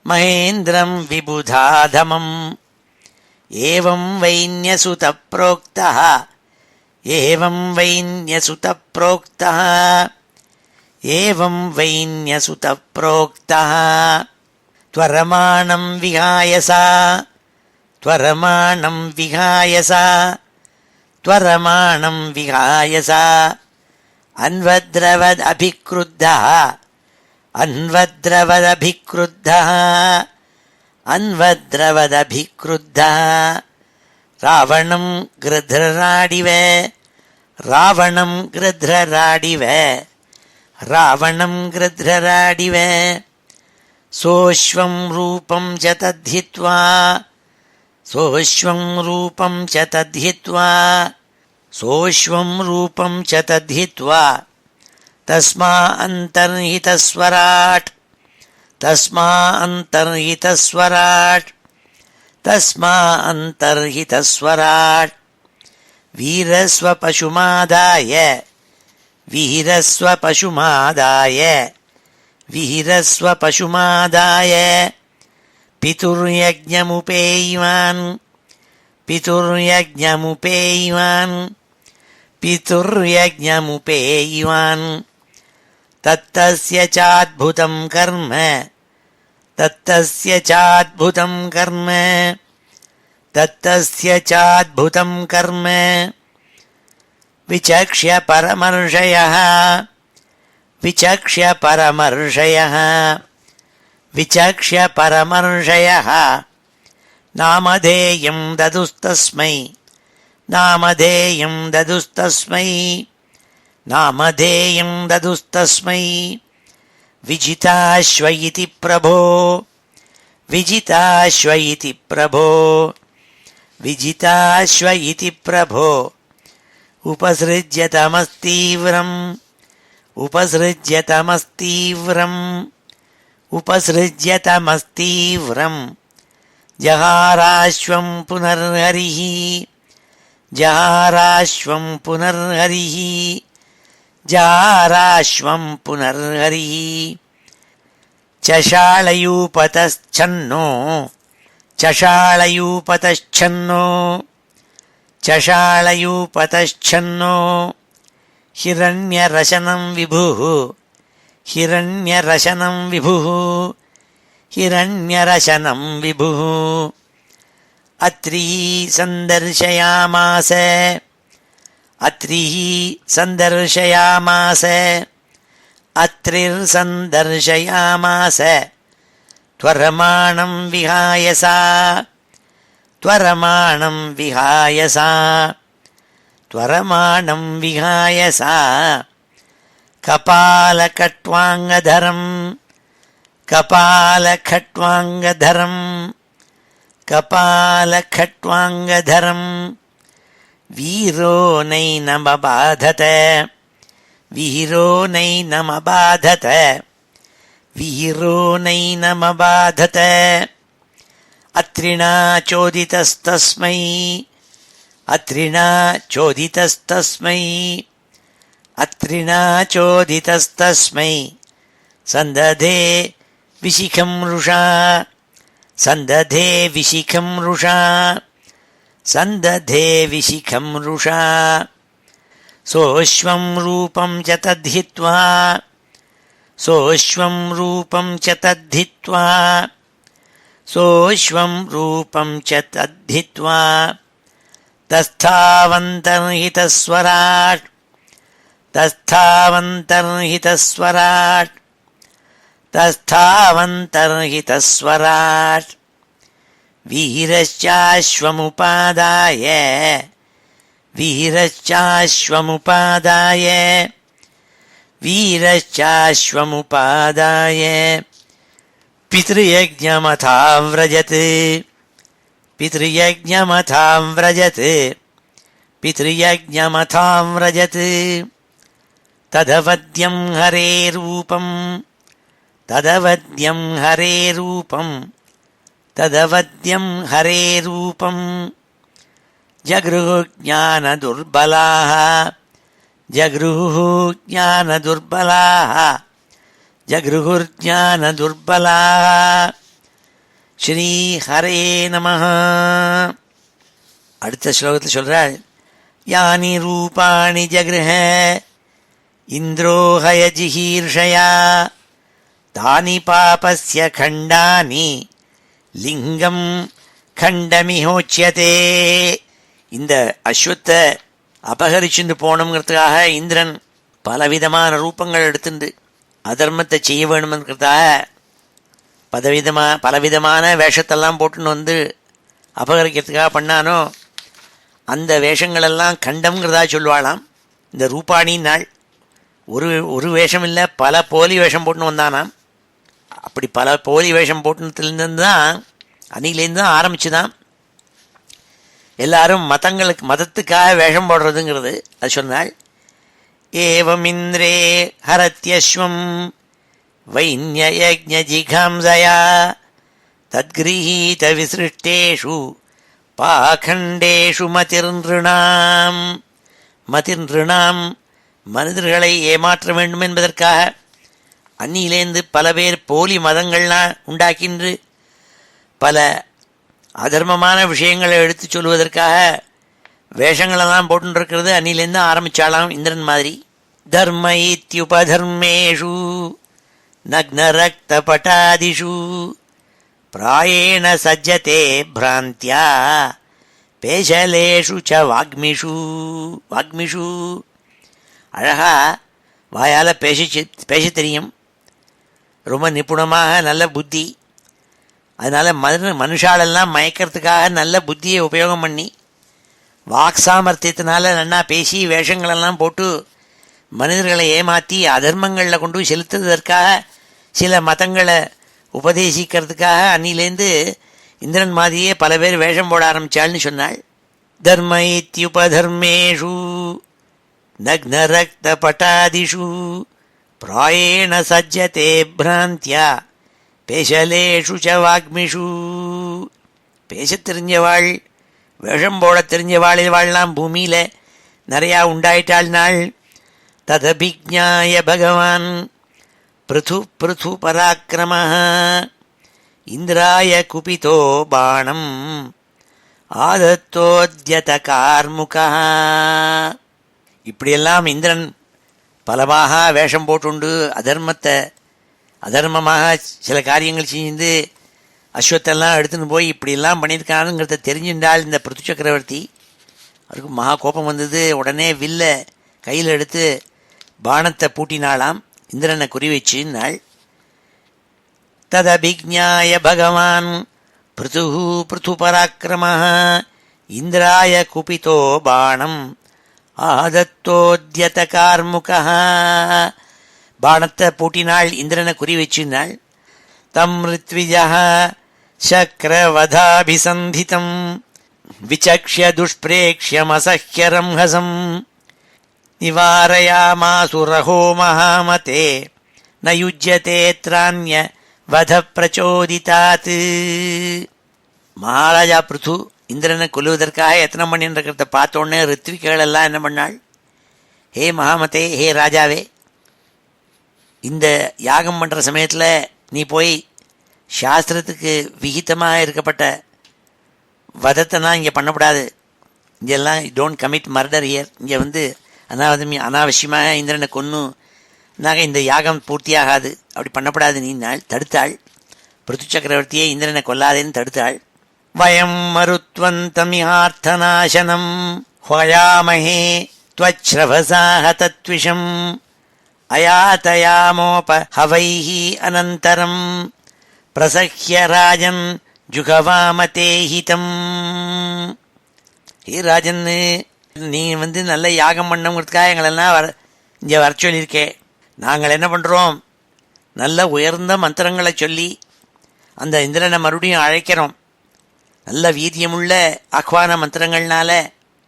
महेन्द्रं विबुधाधमं एवं वैन्यसुतप्रोक्तः एवं वैन्यसुतप्रोक्तः एवं वैन्यसुतप्रोक्तः त्वरमाणं विहाय सा त्वरमाणं विहाय सा त्वरमाणं विहाय सा अन्वद्रवदभिक्रुद्धः अन्वद्रवदभिक्रुद्धः अन्वद्रवदभिक्रुद्धः रावणं गृध्रराडिव रावणं गृध्रराडिव रावणं गृध्रराडिव सोऽश्वं रूपं च तद्धित्वा सोऽश्वं रूपं च तद्धित्वा सोऽश्वं रूपं च तद्धित्वा तस्मा अन्तर्हितस्वराट् तस्मा अन्तर्हितस्वराट् तस्मा अन्तर्हितस्वराट् वीरस्वपशुमादाय वीरस्वपशुमादाय वीरस्वपशुमादाय पितुर्यज्ञमुपेयिवान् पितुर्यज्ञमुपेयिवान् पितुर्यज्ञमुपेयिवान् तत्तस्य चाद्भुतं कर्म तत्तस्य चाद्भुतं कर्म तत्तस्य चाद्भुतं कर्म विचक्ष्य परमर्षयः विचक्ष्य परमर्षयः विचक्ष्य परमर्षयः नामधेयं ददुस्तस्मै नामधेयं ददुस्तस्मै नामधेयं ददुस्तस्मै विजिताश्व इति प्रभो विजिताश्व इति प्रभो विजिताश्व इति प्रभो उपसृज्यतमस्तीव्रम् उपसृज्यतमस्तीव्रम् उपसृज्यतमस्तीव्रम् जहाराश्वं पुनर्हरिः जहाराश्वं पुनर्हरिः जहाराश्वं पुनर्हरिः चषालयूपतश्छन्नो चषालयूपतश्छन्नो चषालयूपतश्छन्नो हिरण्यरशनं विभुः हिरण्यरशनं विभुः हिरण्यरशनं विभुः अत्रिः सन्दर्शयामास अत्रिः सन्दर्शयामास अत्रिर्सन्दर्शयामास त्वरमाणं विहाय सा त्वरमाणं विहाय सा त्वरमाणं विहाय सा कपालखट्वाङ्गधरं कपालखट्वाङ्गधरं कपालखट्वाङ्गधरं वीरो नैनमबाधत वीरो नैनमबाधत वीरो नैनमबाधत अत्रिणा चोदितस्तस्मै अत्रिणा चोदितस्तस्मै अत्रिणा चोदितस्तस्मै सन्दधे विशिखं रुषा सन्दधे विशिखं रुषा सन्दधे विशिखं रुषा सोऽश्वं रूपं च तद्धित्वा सोऽश्वं रूपं च तद्धित्वा सोऽश्वं रूपं च तद्धित्वा तस्थावन्तर्हितस्वराट् तस्थावन्तर्हितस्वराट् तस्थावन्तर्हितस्वराट् वीरश्चाश्वमुपादाय वीरश्चाश्वमुपादाय वीरश्चाश्वमुपादाय पितृयज्ञमथाव्रजत् पितृयज्ञमथाव्रजत् பித்ருயஜ்ஞமதாம் ரஜத் ததவத்யம் ஹரே ரூபம் ததவத்யம் ஹரே ரூபம் ததவத்யம் ஹரே ரூபம் ஜக்ருஹு ஞானதுர்பலாः ஜக்ருஹு ஞானதுர்பலாः ஜக்ருஹுர்ஞானதுர்பலாः ஸ்ரீ ஹரே நமः. அடுத்த ஸ்லோகத்தில் சொல்றாள், யானி ரூபாணி ஜக்ருஹ இந்திரோ ஹயஜிஹீர்ஷயா தானி பாபஸ்ய கண்டானி லிங்கம் கண்டமிஹோச்யதே. இந்த அஸ்வத்தை அபகரிச்சுட்டு போகணுங்கிறதுக்காக இந்திரன் பலவிதமான ரூபங்கள் எடுத்துண்டு அதர்மத்தை செய்ய வேணுங்கிறதுக்காக பலவிதமான வேஷத்தெல்லாம் போட்டுன்னு வந்து அபகரிக்கிறதுக்காக பண்ணானோ அந்த வேஷங்களெல்லாம் கண்டம்ங்கிறதா சொல்லுவாளாம். இந்த ரூபாணி நாள் ஒரு வேஷம் இல்லை, பல போலி வேஷம் போட்டுன்னு வந்தானாம். அப்படி பல போலி வேஷம் போட்டுனதுலேருந்து தான் அன்னிலேருந்து தான் ஆரம்பிச்சுதான் எல்லாரும் மதத்துக்காக வேஷம் போடுறதுங்கிறது. அது சொன்னாள், ஏவம் இந்திரே ஹரத்யஸ்வம் வைன்யயஜ்ஞஜிகாம்சயா தத்கிரஹீத விசிருஷ்டேஷு பாகண்டேஷு மதிர்நிருணாம். மனிதர்களை ஏமாற்ற வேண்டும் என்பதற்காக அன்னியிலேருந்து பல பேர் போலி மதங்கள்லாம் உண்டாக்கின்று பல அதர்மமான விஷயங்களை எடுத்து சொல்வதற்காக வேஷங்களெல்லாம் போட்டுருக்கிறது அன்னிலேருந்து ஆரம்பித்தாலாம் இந்திரன் மாதிரி. தர்ம இத்யுபதர்மேஷு நக்ன ரக்த பட்டாதிஷு பிராயேண சஜ்ஜதே பிராந்தியா பேசலேஷு ச வாக்மிஷு. அழகா வாயால் பேச தெரியும், ரொம்ப நிபுணமாக நல்ல புத்தி. அதனால் மனுஷாலெல்லாம் மயக்கிறதுக்காக நல்ல புத்தியை உபயோகம் பண்ணி வாக் சாமர்த்தியத்தினால நன்னா பேசி வேஷங்களெல்லாம் போட்டு மனிதர்களை ஏமாற்றி அதர்மங்களில் கொண்டு போய் செலுத்துவதற்காக சில மதங்களை உபதேசிக்கிறதுக்காக அன்னிலேருந்து இந்திரன் மாதிரியே பல பேர் வேஷம் போட ஆரம்பித்தாள்னு சொன்னாள். தர்ம இத்யுபதர்மேஷு நக்ன ரக்த பட்டாதிஷு பிராயேண சஜ்ஜதே பிராந்தியா பேசலேஷு ச வாக்மிஷு. பேசத் தெரிஞ்சவாள், வேஷம் போட தெரிஞ்சவாள் வாழ்லாம் பூமியில் நிறையா உண்டாயிட்டாள் நாள். ததபிஜ்ஞாய பகவான் பிருது பராக்கிரமः இந்திராய குபிதோ பாணம் ஆதத்தோத்யத கார்முகः. இப்படியெல்லாம் இந்திரன் பலமாக வேஷம் போட்டுண்டு அதர்மமாக சில காரியங்கள் செஞ்சு அஸ்வத்தெல்லாம் எடுத்துன்னு போய் இப்படியெல்லாம் பண்ணியிருக்கானுங்கிறத தெரிஞ்சுட்டாள் இந்த பிருத்து சக்கரவர்த்தி. அவருக்கு மகா கோபம் வந்தது. உடனே வில்ல கையில் எடுத்து பானத்தை பூட்டினாளாம், இந்திரனை குறி வச்சுன்னாள். ததபிஜ்ஞாய பகவான் பிருது பராக்கிரமः இந்திராய குபிதோ பாணம் ஆதத்தோத்யத கார்முகः. பானத்தை பூட்டினாள், இந்திரனை குறி வச்சுனாள். தம் ரித்விஜः சக்ரவதாபிசந்திதம் விசக்ஷ்ய துஷ்பிரேக்ஷ்யமசஹ்யரம்ஹசம் நிவாரயாமாசுரஹோ மகாமதே ந யுஜ்யதே த்ரான்ய வத பிரச்சோதிதாத். மகாராஜா பிருது இந்திரனை கொல்லுவதற்காக எத்தனை பண்ணின்றத பார்த்தோன்னே ரித்விகள் எல்லாம் என்ன பண்ணாள், ஹே மகாமதே, ஹே ராஜாவே, இந்த யாகம் பண்ணுற சமயத்தில் நீ போய் சாஸ்திரத்துக்கு விகிதமாக இருக்கப்பட்ட வதத்தைனா இங்கே பண்ணக்கூடாது. இங்கெல்லாம் டோன்ட் கமிட் மர்டர் ஹியர். இங்கே வந்து அனாவசியமாக இந்திரனை கொன்னுனாக இந்த யாகம் பூர்த்தியாகாது, அப்படி பண்ணப்படாது நீ தடுத்தாள். பிருத்து சக்கரவர்த்தியே இந்திரனை கொல்லாதேன்னு தடுத்தாள். வயம் மருத்வந்தமிஹார்த்தநாசனம் ஹ்வயாமஹே த்வச்ரவசாஹ தத்விஷம் அயாதயாமோபஹவைஹி அனந்தரம் பிரசஹ்ய ராஜன் ஜுகவாமதே ஹிதம். ஹே ராஜன், நீ வந்து நல்ல யாகம் பண்ணவங்கிறதுக்காக எங்களெல்லாம் இங்கே வர சொல்லியிருக்கே. நாங்கள் என்ன பண்ணுறோம், நல்ல உயர்ந்த மந்திரங்களை சொல்லி அந்த இந்திரனை மறுபடியும் அழைக்கிறோம். நல்ல வீரியமுள்ள ஆஹ்வான மந்திரங்கள்னால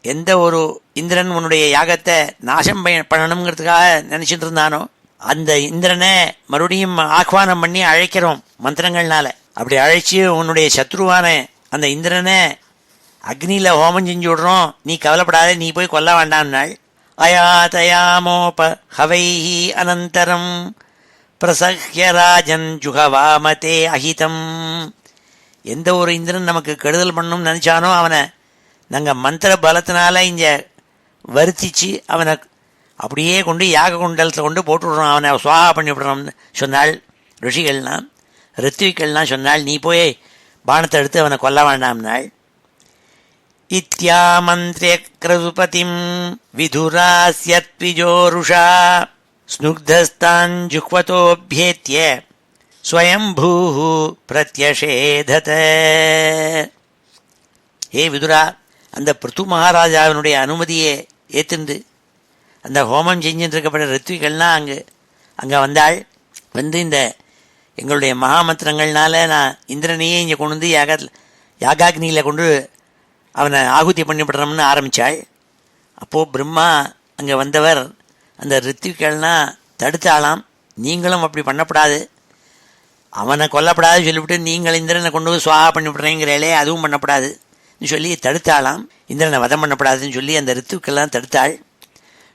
எந்த ஒரு இந்திரன் உன்னுடைய யாகத்தை நாசம் பண்ணணுங்கிறதுக்காக நினைச்சிட்டு இருந்தானோ அந்த இந்திரனை மறுபடியும் ஆஹ்வானம் பண்ணி அழைக்கிறோம் மந்திரங்கள்னால. அப்படி அழைச்சி உன்னுடைய சத்ருவான அந்த இந்திரனை அக்னியில ஹோமம் செஞ்சு விடுறோம், நீ கவலைப்படாத, நீ போய் கொல்ல வேண்டாம்னாள். அயாதயாமோப ஹவைஹி அனந்தரம் பிரசஹ்ய ராஜன் ஜுகவாமதே அஹிதம். எந்த ஒரு இந்திரன் நமக்கு கெடுதல் பண்ணணும்னு நினைச்சானோ அவனை நாங்கள் மந்திர பலத்தினால இங்கே வருத்திச்சு அவனை அப்படியே கொண்டு யாக குண்டலத்தை கொண்டு போட்டுவிடுறோம், அவனை சுவாகா பண்ணி விடுறோம்னு சொன்னாள் ரிஷிகள்லாம். ரித்விகள்லாம் சொன்னாள், நீ போய் பானத்தை எடுத்து அவனை கொல்ல வேண்டாம்னாள். இத்யாமந்திரே கிரதுபதிம் விதுராஸ்யத்விஜோருஷா ஸ்னுக்தஸ்தான் ஜுக்வதோப்யேத்ய ஸ்வயம்பூ பிரத்யஷேதத. ஹே விதுரா, அந்த பிருத்து மகாராஜாவினுடைய அனுமதியை ஏற்றுண்டு அந்த ஹோமம் செஞ்சுட்டு இருக்கப்பட்ட ரித்விகள்லாம் அங்கே வந்தாள். வந்து இந்த எங்களுடைய மகாமந்திரங்கள்னால நான் இந்திரனையே இங்கே கொண்டு வந்து யாகாக்னியில் கொண்டு அவனை ஆகுதி பண்ணிவிடுறோம்னு ஆரம்பித்தாள். அப்போது பிரம்மா அங்கே வந்தவர் அந்த ரித்விகள்னால் தடுத்தாளாம். நீங்களும் அப்படி பண்ணப்படாது, அவனை கொல்லப்படாது சொல்லிவிட்டு நீங்கள் இந்திரனை கொண்டு போய் சுவாகா பண்ணிவிடுறீங்கிறே, அதுவும் பண்ணப்படாதுன்னு சொல்லி தடுத்தாளாம். இந்திரனை வதம் பண்ணப்படாதுன்னு சொல்லி அந்த ரித்துக்கெல்லாம் தடுத்தாள்.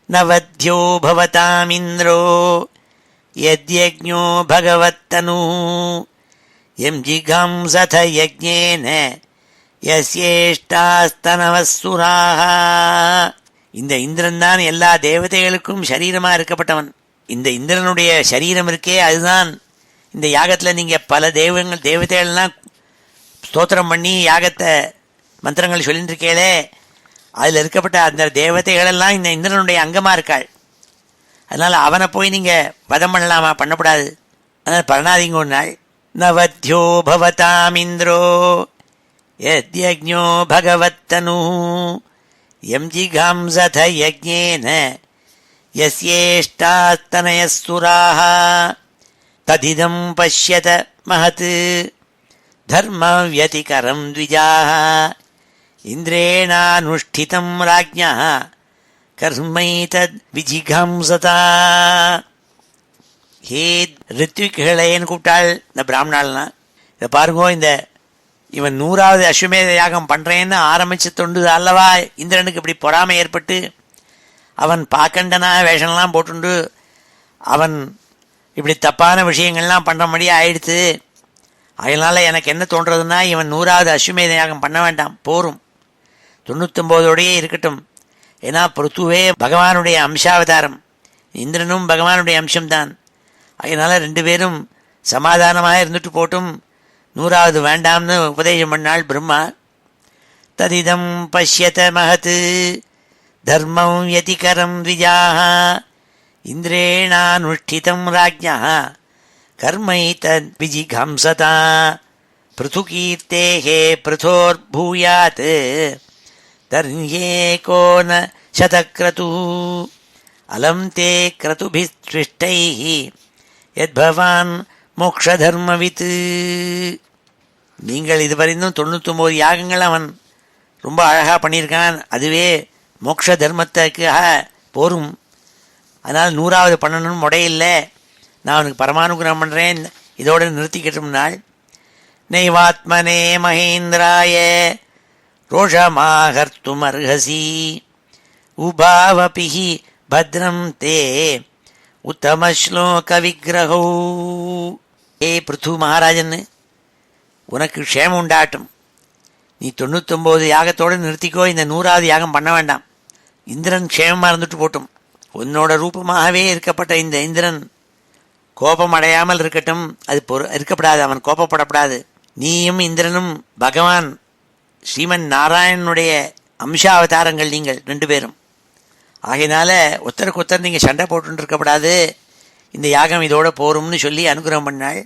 நவத்யோ பவதாம் இந்திரோ யத்யஜ்ஞோ பகவத்தனு எம் ஜிகாம்சத யஜ்ஞேன யஸ்யேஷ்டாஸ்தனவசுராஹ. இந்த இந்திரன் தான் எல்லா தேவதைகளுக்கும் சரீரமாக இருக்கப்பட்டவன். இந்த இந்திரனுடைய சரீரம் இருக்கே, அதுதான் இந்த யாகத்தில் நீங்கள் பல தேவதைகள்லாம் ஸ்தோத்திரம் பண்ணி யாகத்தை மந்திரங்கள் சொல்லிட்டு இருக்கேளே, அதில் இருக்கப்பட்ட அந்த தேவதைகளெல்லாம் இந்த இந்திரனுடைய அங்கமாக இருக்காள். அதனால் அவனை போய் நீங்கள் வதம் பண்ணலாமா? பண்ணக்கூடாது. அதனால் பரணாதிங்க ஒரு நாள். நவத்யோ பவதாம் இந்திரோ யத்யஜ்ஞோ பகவத்தனு எம் ஜிகாம்சத யஜ்ஞேன யஸ்யேஷ்டாஸ்தனயசுராஹ ததிதம் பஷ்யத மஹத் தர்ம வியதிகரம் த்விஜாஹ இந்திரேணானுஷ்டிதம் ராஜ்ஞः கர்மைதத் விஜிகாம்சதா. ஹே ரித்விகளேன்னு கூப்பிட்டாள் இந்த பிராமணாள்னா. இதை பாருங்கோ, இவன் 100வது அஸ்வமேத யாகம் பண்ணுறேன்னு ஆரம்பித்து தொண்டு அல்லவா இந்திரனுக்கு இப்படி பொறாமை ஏற்பட்டு அவன் பாக்கண்டனா வேஷம்லாம் போட்டுண்டு அவன் இப்படி தப்பான விஷயங்கள்லாம் பண்ணுறபடியே ஆயிடுத்து. அதனால் எனக்கு என்ன தோன்றதுன்னா, இவன் 100வது அஸ்வமேத யாகம் பண்ண வேண்டாம், போரும் 99ஓடையே இருக்கட்டும். ஏன்னா பிருத்துவே பகவானுடைய அம்சாவதாரம், இந்திரனும் பகவானுடைய அம்சம்தான். அதனால் 2 பேரும் சமாதானமாக இருந்துட்டு போட்டும், 100வது வேண்டாம்னு உபதேசம் பண்ணாள் பிரம்மா. ததிதம் பஷ்யத மஹத் தர்மம் யதிகரம் த்விஜாஹ இந்திரேணானுஷ்டிதம் ராஜ்ஞः கர்மைதத் விஜிகாம்சதா பிருதுகீர்த்தேஹே பிருதோர்பூயாத் தர்ண்யேகோ ந சதக்ரது அலம் தே கிரதுபிஸ்ருஷ்டைः யத்பவான் மோக்ஷதர்மவித். நீங்கள் இதுவரைக்கும் 99 யாகங்கள் அவன் ரொம்ப அழகாக பண்ணியிருக்கான், அதுவே மோக்ஷ தர்மத்துக்காக போரும். அதனால் 100வது பண்ணணும்னு முடையில்லை, நான் அவனுக்கு பரமானுகிரகம் பண்ணுறேன், இதோடு நிறுத்திக்கிட்டோம்னாள். நைவாத்மனே மகேந்திராய ரோஷமாகர்த்துமர்ஹசி உபாவபிஹி பத்ரம் தே உத்தம ஸ்லோக விக்கிரகோ. ஏ பிருத்து மகாராஜன், உனக்கு க்ஷேமம் உண்டாட்டும். நீ 99 யாகத்தோடு நிறுத்திக்கோ, இந்த 100வது யாகம் பண்ண வேண்டாம். இந்திரன் க்ஷேமமாக இருந்துட்டு போட்டும். உன்னோட ரூபமாகவே இருக்கப்பட்ட இந்த இந்திரன் கோபம் அடையாமல் இருக்கட்டும், அது இருக்கப்படாது, அவன் கோபப்படப்படாது. நீயும் இந்திரனும் பகவான் ஸ்ரீமன் நாராயணனுடைய அம்சாவதாரங்கள் நீங்கள் 2 பேரும். ஆகையினால ஒருத்தருக்கு ஒருத்தர் நீங்கள் சண்டை போட்டு இருக்கப்படாது, இந்த யாகம் இதோட போரும்னு சொல்லி அனுகிரகம் பண்ணாள்.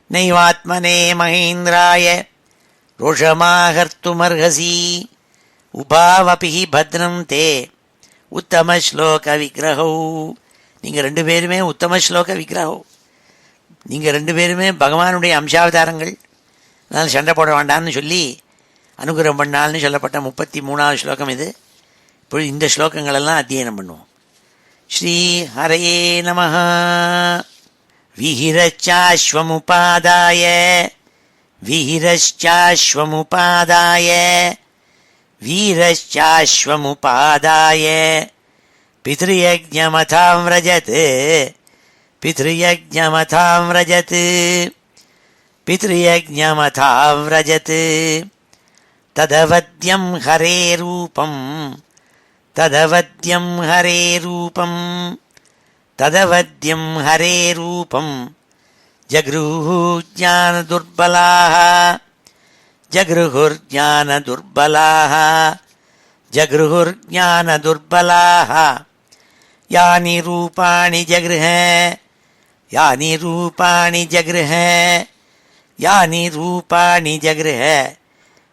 நைவாத்மனே மகேந்திராய ரோஷமாகர்த்துமர்ஹசி உபாவபிஹி பத்ரம் தே உத்தம ஸ்லோக விக்கிரகோ. நீங்கள் 2 பேருமே உத்தம ஸ்லோக விக்கிரகோ, நீங்கள் 2 பேருமே பகவானுடைய அம்சாவதாரங்கள், அதனால் சண்டை போட வேண்டாம்னு சொல்லி அனுகிரகம் பண்ணால்னு சொல்லப்பட்ட 33வது ஸ்லோகம் இது. இப்போ இந்த ஸ்லோகங்களெல்லாம் அத்தியனம் பண்ணுவோம். ஸ்ரீ ஹரயே நமஹ. வீரச்சாஸ்வமுபாதாய வீரச்சாஸ்வமுபாதாய வீரச்சாஸ்வமுபாதாய பித்ருயஜ்ஞமதாம் व्रजत् பித்ருயஜ்ஞமதாம் व्रजत् பித்ருயஜ்ஞமதாம் व्रजत् ததவத்யம் ஹரே ரூபம் ததவத்யம் ஹரே ரூபம் ததவத்யம் ஹரே ரூபம் ஜக்ருஹு ஞானதுர்பலாः ஜக்ருஹுர்ஞானதுர்பலாः ஜக்ருஹுர்ஞானதுர்பலாः யானி ரூபாணி ஜக்ருஹ யானி ரூபாணி ஜக்ருஹ யானி ரூபாணி ஜக்ருஹ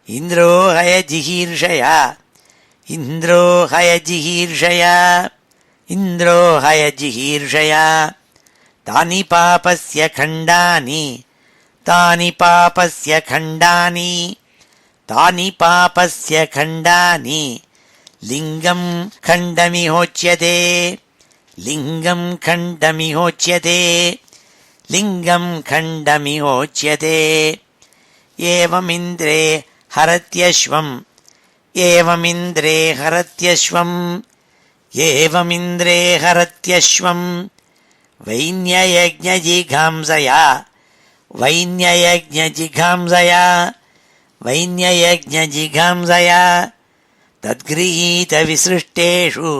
இந்திரோ ஹயஜிஹீர்ஷயா இந்திரோ ஹயஜிஹீர்ஷயா இந்திரோ ஹயஜிஹீர்ஷயா தானி பாபஸ்ய கண்டானி தானி பாபஸ்ய கண்டானி தானி பாபஸ்ய கண்டானி லிங்கம் கண்டமிஹோச்யதே லிங்கம் கண்டமிஹோச்யதே லிங்கம் கண்டமிஹோச்யதே ஏவமிந்திரே ஹரத்யஸ்வம் ஏவமிந்திரே ஹரத்யஸ்வம் ஏவமிந்திரே ஹரத்யஸ்வம் வைன்யயஜ்ஞஜிகாம்சயா வைன்யயஜ்ஞஜிகாம்சயா வைன்யயஜ்ஞஜிகாம்சயா தத்கிரஹீத விசிருஷ்டேஷு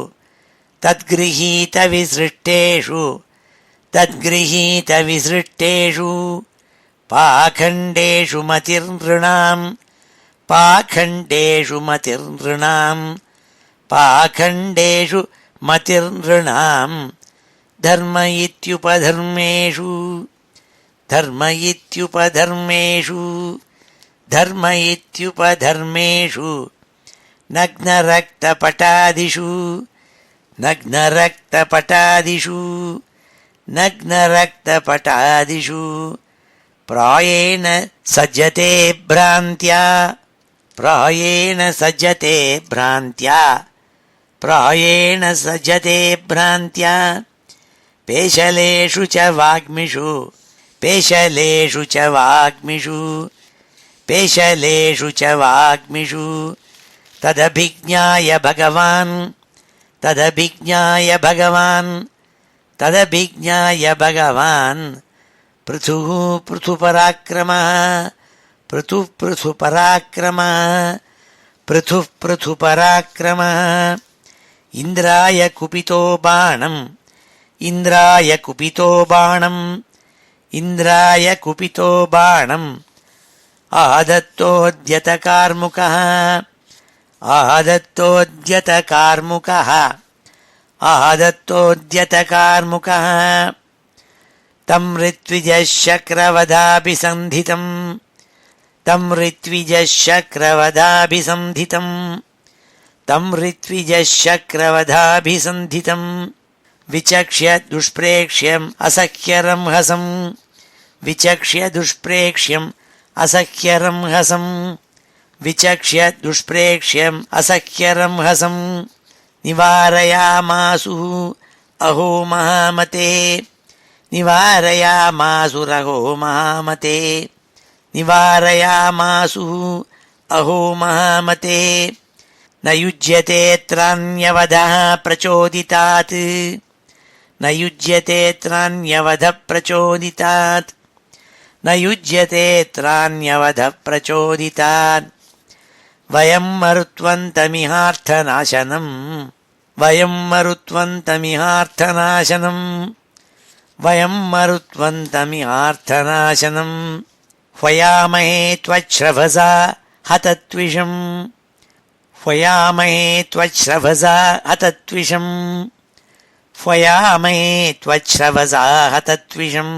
தத்கிரஹீத விசிருஷ்டேஷு தத்கிரஹீத விசிருஷ்டேஷு பாகண்டேஷு மதிர்நృணாம் பாகண்டேஷு மதிர்நృணாம் பாகண்டேஷு மதிர்நృணாம் தர்ம இத்யுபதர்மேஷு தர்ம இத்யுபதர்மேஷு தர்ம இத்யுபதர்மேஷு நக்னரக்தபட்டாதிஷு நக்னரக்தபட்டாதிஷு நக்னரக்தபட்டாதிஷு பிராயேண சஜ்ஜதே பிராந்த்யா பிராயேண சஜ்ஜதே பிராந்த்யா பிராயேண சஜ்ஜதே பிராந்த்யா பேஷலேஷு ச வாக்மிஷு பேஷலேஷு ச வாக்மிஷு பேஷலேஷு ச வாக்மிஷு ததபிஜ்ஞாய பகவான் ததபிஜ்ஞாய பகவான் ததபிஜ்ஞாய பகவான் பிருதுः பிருதுபராக்கிரமः பிருதுः பிருதுபராக்கிரமः பிருதுः பிருதுபராக்கிரமः இந்திராய குபிதோ பாணம் இந்திராய குபிதோ பாணம் இந்திராய குபிதோ பாணம் ஆதத்தோத்யத கார்முகः ஆதத்தோத்யத கார்முகः ஆதத்தோத்யத கார்முகः தம் ரித்விஜசக்ரவதாபிசந்திதம் தம் ரித்விஜசக்ரவதாபிசந்திதம் தம் ரித்விஜசக்ரவதாபிசந்திதம் விசக்ஷ்ய துஷ்பிரேக்ஷ்யம் அசஹ்யரம்ஹசம் விசக்ஷ்ய துஷ்பிரேக்ஷ்யம் அசஹ்யரம்ஹசம் விசக்ஷ்ய துஷ்பிரேக்ஷ்யம் அசஹ்யரம்ஹசம் நிவாரயாமாசு அஹோ மகாமதே நிவாரயாமாசுரஹோ மகாமதே நிவாரயாமாசு அஹோ மகாமதே ந யுஜ்யதேத்ரான்யவதः பிரச்சோதிதாத் ந யுஜ்யதேத்ரான்யவதः பிரச்சோதிதாத் ந யுஜ்யதேத்ரான்யவதः பிரச்சோதிதாத் வயம் மருத்வந்தமிஹார்த்தநாசனம் வயம் மருத்வந்தமிஹார்த்தநாசனம் வயம் மருத்வந்தமிஹார்த்தநாசனம் ஹ்வயாமஹே த்வச்ரவசா ஹதத்விஷம் ஹ்வயாமஹே த்வச்ரவசா ஹதத்விஷம் ஹ்வயாமஹே த்வச்ரவசா ஹதத்விஷம்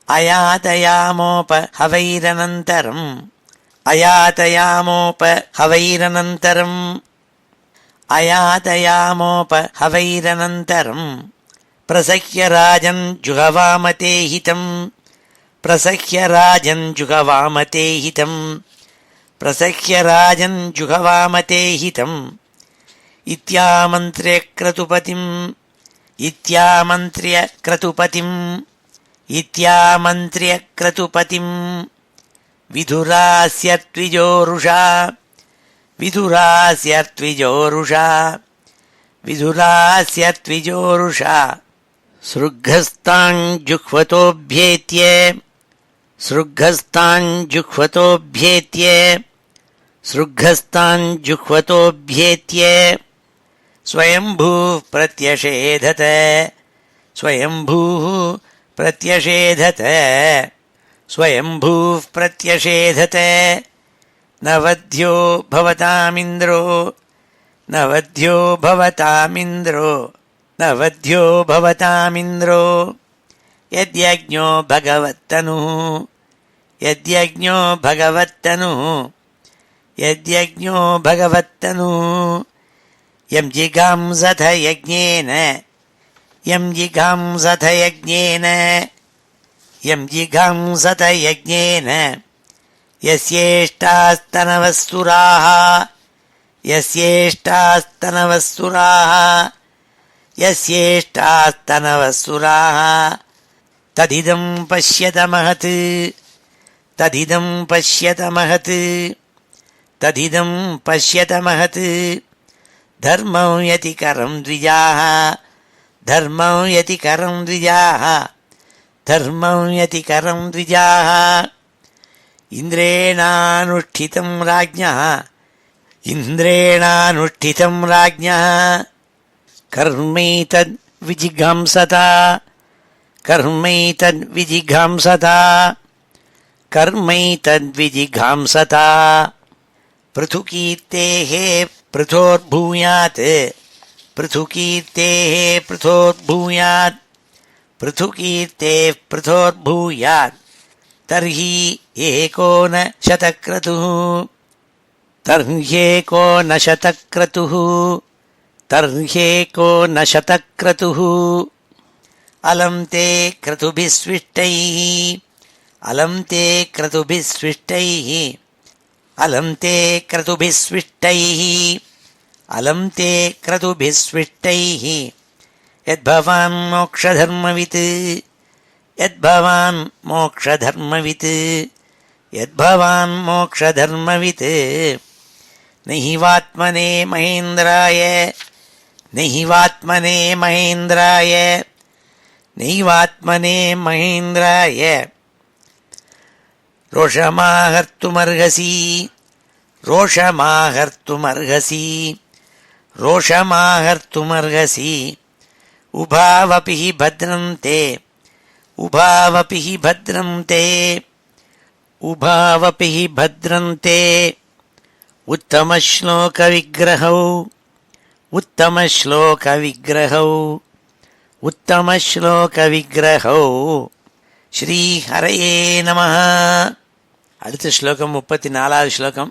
அயாதயாமோப ஹவைரனந்தரம் அயாதயாமோப ஹவைரனந்தரம் அயாதயாமோப ஹவைரனந்தரம் பிரசஹ்ய ராஜன் ஜுகவாமதே ஹிதம் பிரசஹ்ய ராஜன் ஜுகவாமதே ஹிதம் பிரசஹ்ய ராஜன் ஜுகவாமதே ஹிதம் இத்யாமந்திரிய க்ரதுபதிம் இத்யாமந்திரிய க்ரதுபதிம் இத்யாமந்திரிய க்ரதுபதிம் விதுராஸ்ய த்விஜோருஷா விதுராஸ்ய த்விஜோருஷா விதுராஸ்ய த்விஜோருஷா ஸ்ருக்கஸ்தாஞ்சுஹ்வதோப்யேத்ய ஸ்ருக்கஸ்தாஞ்சுஹ்வதோப்யேத்ய ஸ்ருக்கஸ்தாஞ்சுஹ்வதோப்யேத்ய ஸ்வயம்பூः பிரத்யஷேதத ஸ்வயம்பூः பிரத்யஷேதத ஸ்வயம்பூः பிரத்யஷேதத நவத்யோ பவதாமிந்திரோ நவத்யோ பவதாமிந்திரோ நவத்யோ பவதாமிந்திரோ யத்யஜ்ஞோ பகவத்தனுः யத்யஜ்ஞோ பகவத்தனுः யத்யஜ்ஞோ பகவத்தனுः யம் ஜிகாம்சத யஜ்ஞேன யம் ஜிகாம்சத யஜ்ஞேன யம் ஜிகாம்சத யஜ்ஞேன யஸ்யேஷ்டாஸ்தனவஸ்துராः யஸ்யேஷ்டாஸ்தனவஸ்துராः யஸ்யேஷ்டாஸ்தனவஸ்துராः ததிதம் பஷ்யத மஹத் ததிதம் பஷ்யத மஹத் ததிதம் பஷ்யத மஹத் தர்மம் யதி கரம் த்விஜாः தர்மம் யதி கரம் த்விஜாः தர்மம் யதி கரம் த்விஜாः இந்திரேணானுஷ்டிதம் ராஜ்ஞः இந்திரேணானுஷ்டிதம் ராஜ்ஞः கர்மைதத் விஜிகாம்சதா கர்மைதத் விஜிகாம்சதா கர்மைதத் விஜிகாம்சதா पृथुकीर्तेः पृथोर्भूयात् पृथुकीर्तेः पृथोर्भूयात् पृथुकीर्तेः पृथोर्भूयात् तर्हि एको न शतक्रतुः तर्ह्येको न शतक्रतुः तर्ह्येको न शतक्रतुः अलं ते क्रतुभिः स्विष्टैः अलं ते क्रतुभिः स्विष्टैः अलं ते क्रतुभिः स्विष्टैः अलं ते क्रतुभिः स्विष्टैः यद्भवान् मोक्षधर्मवित् यद्भवान् मोक्षधर्मवित् यद्भवान् मोक्षधर्मवित् नैवात्मने महेन्द्राय नैवात्मने महेन्द्राय नैवात्मने महेन्द्राय रोषमाहर्तुमर्हसि रोषमाहर्तुमर्हसि रोषमाहर्तुमर्हसि उभावपि हि भद्रं ते उभावपि हि भद्रं ते उभावपि हि भद्रं ते उत्तमश्लोकविग्रहौ उत्तमश्लोकविग्रहौ उत्तमश्लोकविग्रहौ ஸ்ரீஹரயே நமஹ. அடுத்த ஸ்லோகம் 34வது ஸ்லோகம்.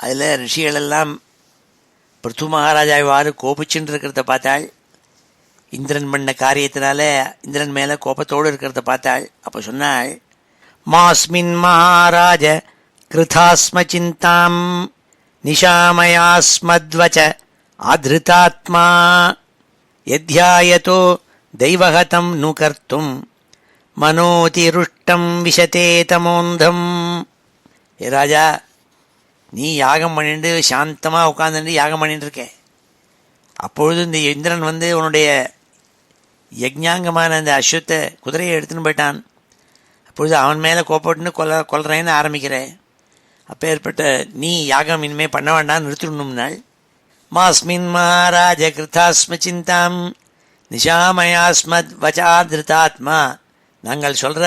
அதில் ரிஷிகளெல்லாம் பிருத்து மகாராஜா இவ்வாறு கோபிச்சுட்டு இருக்கிறத பார்த்தாள். இந்திரன் பண்ண காரியத்தினால இந்திரன் மேலே கோபத்தோடு இருக்கிறத பார்த்தாள். அப்போ சொன்னாள், மாஸ்மின் மகாராஜ கிருதாஸ்ம சிந்தாம் நிஷாமயாஸ்மத்வச்ச ஆத்ருதாத்மா யத்யாயதோ தெய்வஹதம் நு கர்த்தும் மனோதிருஷ்டம் விஷதே தமோந்தம். ஏ ராஜா, நீ யாகம் பண்ணிட்டு சாந்தமாக உட்காந்துட்டு யாகம் பண்ணிட்டு இருக்க. அப்பொழுது இந்த இந்திரன் வந்து உன்னுடைய யஜ்ஞாங்கமான அந்த அஸ்வத்தை குதிரையை எடுத்துன்னு போயிட்டான். அப்பொழுது அவன் மேலே கோப்பட்டுன்னு கொல்றேன்னு ஆரம்பிக்கிறேன். அப்போ ஏற்பட்ட நீ யாகம் இனிமேல் பண்ண வேண்டாம், நிறுத்திடணும்னாள். மாஸ்மின் மகாராஜ கிருதாஸ்ம சிந்தாம் நிஷாமயாஸ்மத் வச்சாதிருதாத்மா. நாங்கள் சொல்கிற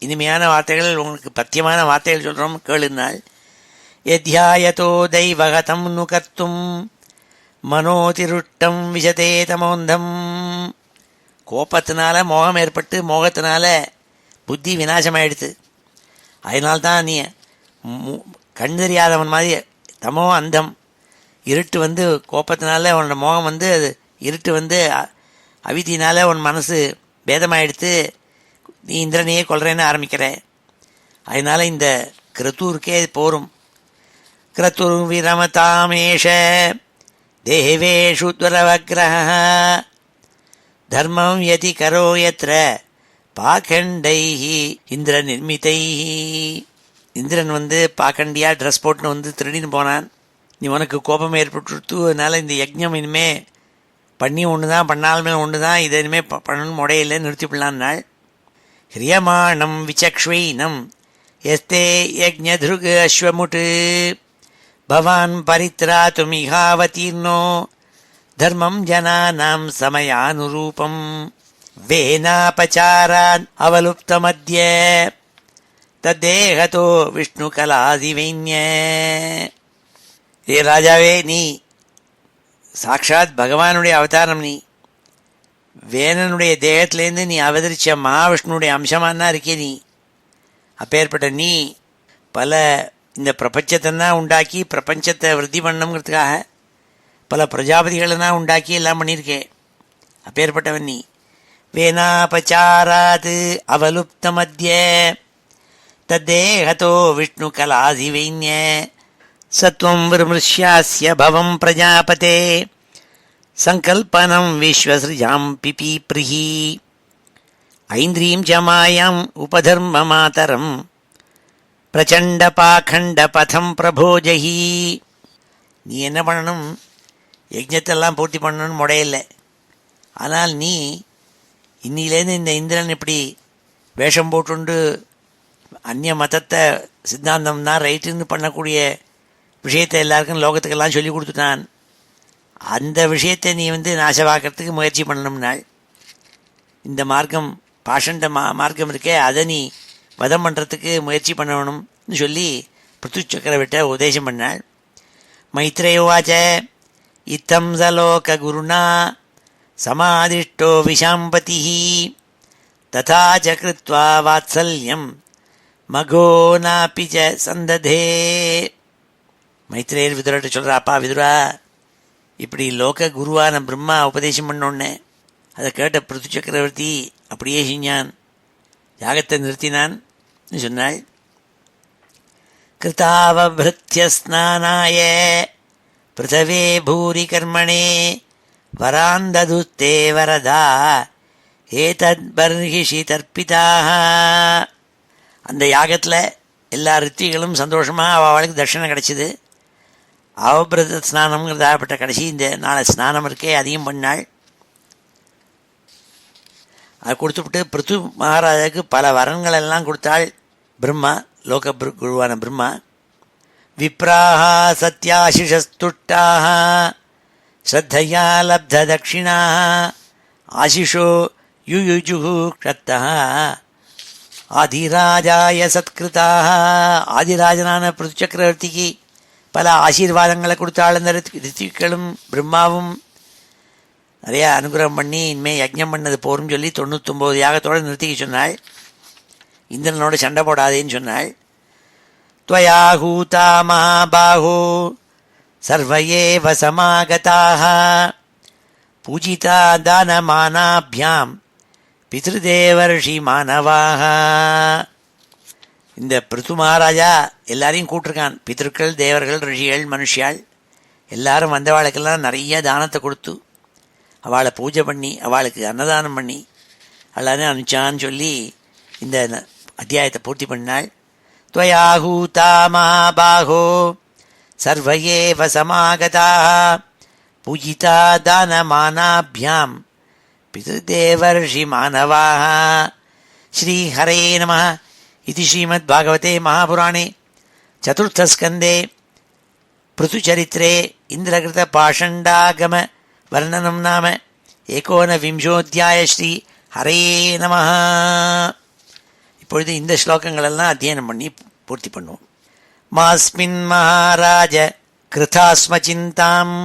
இனிமையான வார்த்தைகள், உங்களுக்கு பத்தியமான வார்த்தைகள் சொல்கிறோம் கேளுனாள். யத்யாயதோ தெய்வகதம் நு கர்த்தும் மனோதிருஷ்டம் விஷதே தமோந்தம். கோபத்தினால மோகம் ஏற்பட்டு மோகத்தினால புத்தி விநாசமாயிடுது. அதனால்தான் நீ கண் தெரியாதவன் மாதிரி தமோ அந்தம் இருட்டு வந்து கோபத்தினால உன்னோட மோகம் வந்து அது இருட்டு வந்து அவிதினால உன் மனசு பேதமாயிடுத்து. நீ இந்திரனையே கொல்றேன்னு ஆரம்பிக்கிற. அதனால இந்த கிரத்தூருக்கே போரும். கிரத்துர் விரமதாமேஷ தேவேஷு துரவக்ரஹ தர்மம் யதி கரோ யத்ர பாகண்டைஹி இந்திர நிர்மிதைஹி. இந்திரன் பாக்கண்டியா ட்ரெஸ் போட்டுன்னு திருடின்னு போனான். நீ உனக்கு கோபம் ஏற்பட்டு, அதனால் இந்த யஜ்ஞம் இனிமே பண்ணி ஒன்று தான், பண்ணாலுமே ஒன்று தான், இதை இனிமேல் பண்ணணும் முடையில்லை, நிறுத்திவிடலான்னாள். ஹிரியமாணம் விசக்ஷ்வைனம் எஸ்தே யஜ்ஞதுருக் அஸ்வமுட் பவான் பரித்ராதுமிகாவதீர்ணோ தர்மம் ஜனானாம் சமயானுரூபம் வேனாபசாரான் அவலுப்தமத்ய தத்தேகதோ விஷ்ணு கலாதிவைன்ய. ஏ ராஜாவே, நீ சாட்சாத் பகவானுடைய அவதாரம். நீ வேணனுடைய தேகத்திலேருந்து நீ அவதரிச்ச மகாவிஷ்ணுடைய அம்சமானா இருக்கே. நீ அப்பேற்பட்ட நீ பல இந்த பிரபஞ்சத்தை உண்டாக்கி பிரபஞ்சத்தை விருத்தி பண்ணணுங்கிறதுக்காக பல பிரஜாபதிகளெல்லாம் உண்டாக்கி எல்லாம் பண்ணியிருக்கேன். அப்பேற்பட்டவன் நீ. வேணாபச்சாராது அவலுப்தமத்ய தத்தேகதோ விஷ்ணு கலாதிவைன்ய சத்வம் விமர்சியாஸ்ய பவம் பிரஜாபதே சங்கல்பனம் விஸ்வசிருஜாம் பிபீப்ரிஹி ஐந்திரீம் ச மாயாம் உபதர்ம மாதரம் பிரச்சண்ட பாகண்ட பதம் பிரபோஜஹி. நீ என்ன பண்ணணும்? யஜ்ஞத்தெல்லாம் பூர்த்தி பண்ணணும்னு முடையில்லை. ஆனால் நீ இன்னிலேருந்து இந்த இந்திரன் இப்படி வேஷம் போட்டுண்டு அந்நிய மதத்தை சித்தாந்தம் தான் ரைட்டுன்னு பண்ணக்கூடிய விஷயத்தை எல்லாருக்கும் லோகத்துக்கெல்லாம் சொல்லி கொடுத்துட்டான். அந்த விஷயத்தை நீ நாசமாக்கிறதுக்கு முயற்சி பண்ணணும்னாள். இந்த மார்க்கம் பாஷண்ட மார்க்கம் இருக்கே, அதை நீ வதம் பண்ணுறதுக்கு முயற்சி பண்ணணும்னு சொல்லி பிருத்து சக்கரவர்த்திட்ட உபதேசம் பண்ணாள். மைத்ரேயோவாச்ச இத்தம் சலோக குருணா சமாதிஷ்டோ விஷாம்பதி ததா ச கிருத்வா வாத்சல்யம் மகோ நாபி ச சந்ததே. மைத்ரேயர் விதுரட்ட சொல்கிற, அப்பா விதுரா, இப்படி லோக குருவான பிரம்மா உபதேசம் பண்ணோன்னே அதை கேட்ட பிருத்து சக்கரவர்த்தி அப்படியே செஞ்சான், யாகத்தை நிறுத்தினான் சொன்னாள். கிருதாவபிருத்ய ஸ்நானாய பிருதவே பூரி கர்மணே வராந்ததுஸ்தே வரதா ஏதத் பர்ஹிஷி தர்ப்பிதாக. அந்த யாகத்தில் எல்லா ரித்திகளும் சந்தோஷமாக அவளுக்கு தட்சணை கிடச்சிது. அவபிரத ஸ்நானம்ங்கிறதாகப்பட்ட கடைசி இந்த நாளை ஸ்நானம் இருக்கே, அதையும் பண்ணாள். அதை கொடுத்துவிட்டு பிருத்து மகாராஜாவுக்கு பல வரன்கள் எல்லாம் கொடுத்தாள் பிரம்மா, லோக குருவான பிரம்மா. விப்ராஹ சத்யாசிஷஸ்துஷ்டாஹ ஸ்ரத்தையா லப்த தட்சிணாஹ ஆசிஷோ யுயுஜுஹு க்ஷத்தஹ ஆதிராஜாய சத்கிருதாக. ஆதிராஜனான பிருத்து சக்கரவர்த்திக்கு பல ஆசீர்வாதங்களை கொடுத்தாள். அந்த ரித்திகளும் பிரம்மாவும் நிறையா அனுகிரகம் பண்ணி இனிமேல் யஜ்ஞம் பண்ணது போரும் சொல்லி 99 யாகத்தோடு நிறுத்திக்க சொன்னாள். இந்திரனோட சண்டை போடாதேன்னு சொன்னாள். த்வயாஹூதா மகாபாஹோ சர்வயேவ சமாகதாக பூஜிதா தானமானாபியாம் பித்ருதேவர்ஷி மானவாக. இந்த பிருத்து மகாராஜா எல்லாரையும் கூட்டிருக்கான். பித்ருக்கள், தேவர்கள், ரிஷிகள், மனுஷியாள் எல்லாரும் வந்தவாளுக்கெல்லாம் நிறைய தானத்தை கொடுத்து அவளை பூஜை பண்ணி அவளுக்கு அன்னதானம் பண்ணி எல்லாரும் அனுப்பிச்சான்னு சொல்லி இந்த அத்தியாயத்தை பூர்த்தி பண்ணாள். த்வயாஹூதா மகாபாஹோ சர்வயேவ சமாகதாக பூஜிதா தானமானாபியாம் பிதృదేవర్షి மானவாக. ஸ்ரீஹரே நமः. இது ஸ்ரீமத்பாகவதே மகாபுராணே சதுர்த்தஸ்கந்தே பிருத்துச்சரித்ரே இந்திரகிருத பாஷண்டாகம வர்ணனம் நாம 19விம்சோऽத்தியாய. ஸ்ரீ ஹரே நமः. இப்பொழுது இந்த ஸ்லோகங்களெல்லாம் அத்தியனம் பண்ணி பூர்த்தி பண்ணுவோம். மாஸ்மின் மகாராஜ கிருதாஸ்ம சிந்தாம்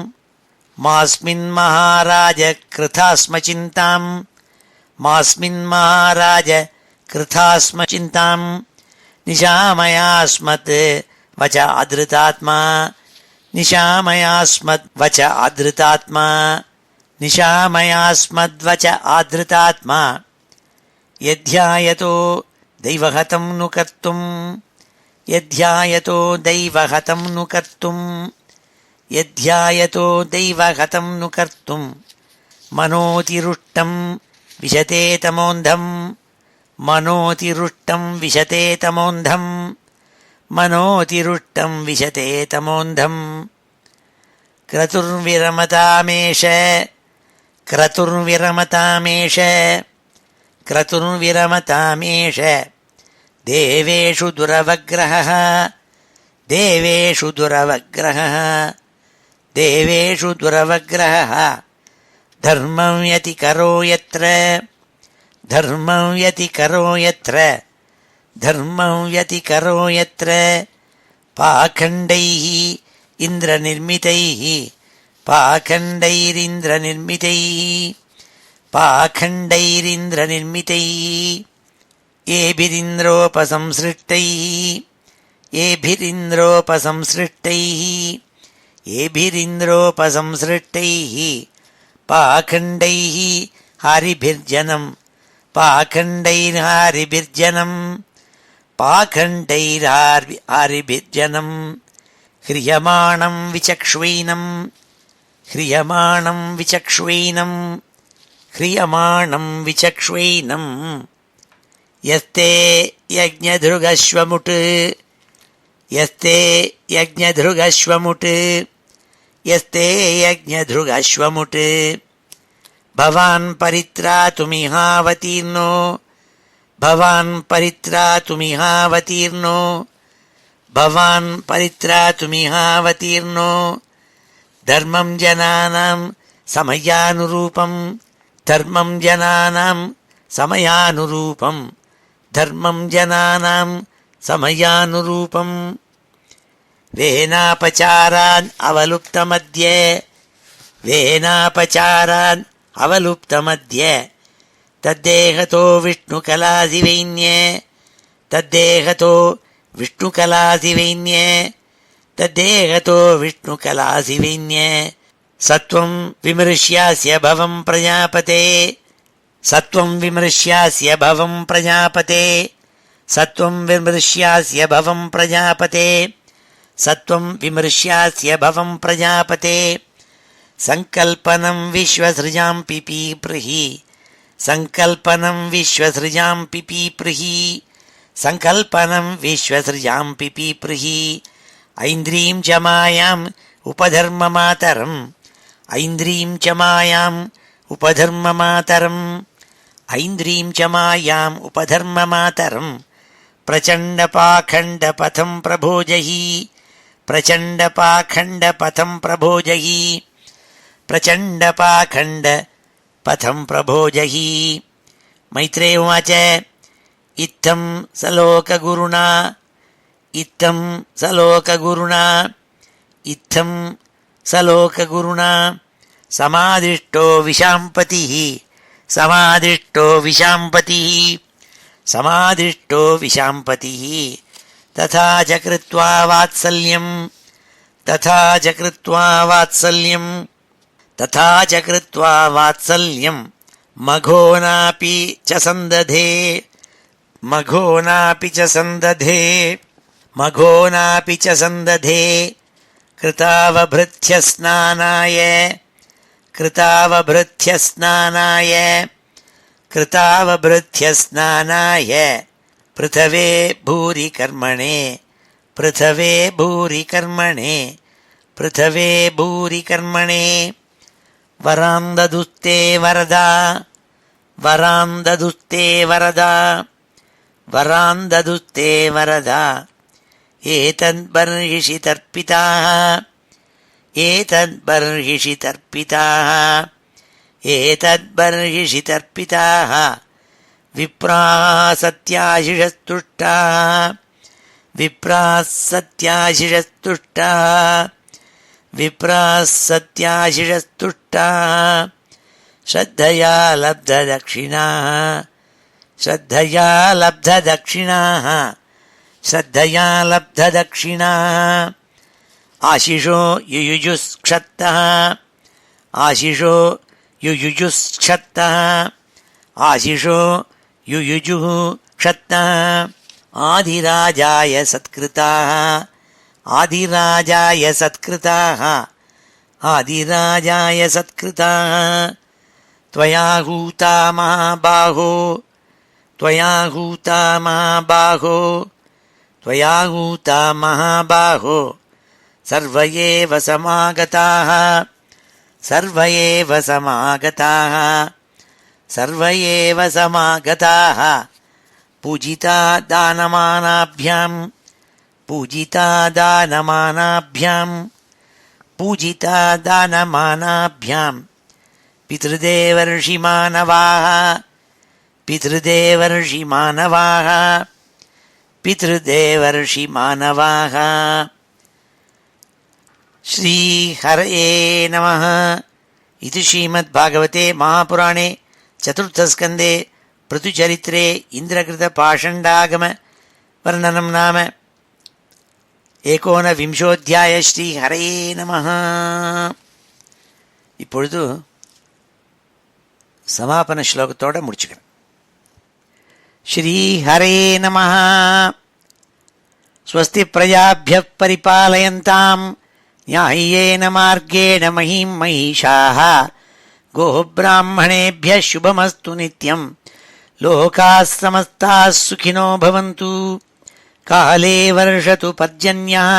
மாஸ்மின் மகாராஜ கிருதாஸ்ம சிந்தாம் மாஸ்மின் மகாராஜ கிருதாஸ்ம சிந்தாம் நிஷாமயாஸ்மத் வச ஆத்ருதாத்மா நிஷாமயாஸ்மத் வச ஆத்ருதாத்மா நிஷாமயாஸ்மத் வச ஆத்ருதாத்மா யத்யாயதோ தெய்வஹதம் நு கர்த்தும் யத்யாயதோ தெய்வஹதம் நு கர்த்தும் यध्यायतो दैवहतं नु कर्तुं मनोतिरुष्टं विशते तमोन्धं मनोतिरुष्टं विशते तमोन्धं मनोतिरुष्टं विशते तमोन्धं क्रतुर्विरमतामेष क्रतुर्विरमतामेष क्रतुर्विरमतामेष देवेषु दुरवग्रहः देवेषु दुरवग्रहः देवेषु दुरवग्रहः धर्मं यतिकरो यत्र धर्मं यतिकरो यत्र धर्मं यतिकरो यत्र पाखण्डैः इन्द्रनिर्मितैः पाखण्डैरिन्द्रनिर्मितैः पाखण्डैरिन्द्रनिर्मितैः येभिरिन्द्रोपसंसृष्टैः येभिरिन्द्रोपसंसृष्टैः येभिरिन्द्रोपसंसृष्टैः पाखण्डैः हारिभिर्जनं पाखण्डैर्हारिभिर्जनं पाखण्डैर्हारिभिर्जनं ह्रियमाणं विचक्ष्वैनं ह्रियमाणं विचक्ष्वैनं ह्रियमाणं विचक्ष्वैनं यस्ते यज्ञधृगश्वमुट् यस्ते यज्ञधृगश्वमुट् यस्ते यज्ञधृगश्वमुट् भवान् परित्रातुमिहावतीर्णो भवान् परित्रातुमिहावतीर्णो भवान् परित्रातुमिहावतीर्णो धर्मं जनानां समयानुरूपं धर्मं जनानां समयानुरूपं धर्मं जनानां समयानुरूपं वेनापचारान् अवलुप्तमध्ये वेनापचारान् अवलुप्तमध्ये तद्देहतो विष्णुकलादिवैन्ये तद्देहतो विष्णुकलादिवैन्ये तद्देहतो विष्णुकलादिवैन्ये सत्वं विमृश्यास्य भवं प्रजापते सत्वं विमृश्यास्य भवं प्रजापते सत्वं विमृश्यास्य भवं प्रजापते सत्वं विमृश्यास्य भवं प्रजापते संकल्पनं विश्वसृजां पिपीप्रिहि संकल्पनं विश्वसृजां पिपीप्रिहि संकल्पनं विश्वसृजां पिपीप्रिहि ऐन्द्रीं च मायाम् उपधर्ममातरम् ऐन्द्रीं च मायाम् उपधर्ममातरम् ऐन्द्रीं च मायाम् उपधर्ममातरम् प्रचण्डपाखण्डपथं प्रभोजहि प्रचण्डपाखण्डपथं प्रभोजहि प्रचण्डपाखण्डपथं प्रभोजहि मैत्रेय उवाच इत्थं सलोकगुरुणा इत्थं सलोकगुरुणा इत्थं सलोकगुरुणा समादिष्टो विशाम्पतिः समादिष्टो विशाम्पतिः समादिष्टो विशाम्पतिः तथा च कृत्वा वात्सल्यं तथा च कृत्वा वात्सल्यं तथा च कृत्वा वात्सल्यं मघोनापि च सन्दधे मघोनापि च सन्दधे मघोनापि च सन्दधे कृतावभृत्यस्नानाय कृतावभृत्यस्नानाय कृतावभृत्यस्नानाय पृथवे भूरि कर्मणे पृथवे भूरि कर्मणे पृथवे भूरि कर्मणे वरान्ददुस्ते वरदा वरान्ददुस्ते वरदा वरान्ददुस्ते वरदा एतद्बर्हिषि तर्पिताः एतद्बर्हिषि तर्पिताः एतद्बर्हिषि तर्पिताः विप्राः सत्याशिषस्तुष्टाः विप्राः सत्याशिषस्तुष्टाः विप्राः सत्याशिषस्तुष्टाः श्रद्धया लब्धदक्षिणाः श्रद्धया लब्धदक्षिणाः श्रद्धया लब्धदक्षिणाः आशिषो युयुजुष्क्षत्तः आशिषो युयुजुष्क्षत्तः आशिषो युयुजुः क्षत्तः आधिराजाय सत्कृताः आधिराजाय सत्कृताः आदिराजाय सत्कृताः त्वया हूता महाबाहो त्वया हूता महाबाहो त्वया हूता महाबाहो सर्व एव समागताः सर्व एव समागताः सर्व एव समागताः पूजिता दानमानाभ्यां पूजिता दानमानाभ्यां पूजिता दानमानाभ्यां पितृदेवर्षिमानवाः पितृदेवर्षिमानवाः पितृदेवर्षिमानवाः। श्रीहरये नमः। इति श्रीमद्भागवते महापुराणे चतुर्थस्कन्धे पृथुचरित्रे इन्द्रकृतपाषण्डागम वर्णनं नाम 19विंशोऽध्याय। श्रीहरये நமः. இப்பொழுது சமாபன ஸ்லோகத்தோட முடிச்சுக்கிறேன். ஸ்ரீஹரயே நமः. ஸ்வஸ்தி பிரஜாभ्यः परिपालयन्ताम् न्याय्येन मार्गेण महीं महिषाः गोः ब्राह्मणेभ्यः शुभमस्तु नित्यम् लोकाः समस्ताः सुखिनो भवन्तु काले वर्षतु पर्जन्यः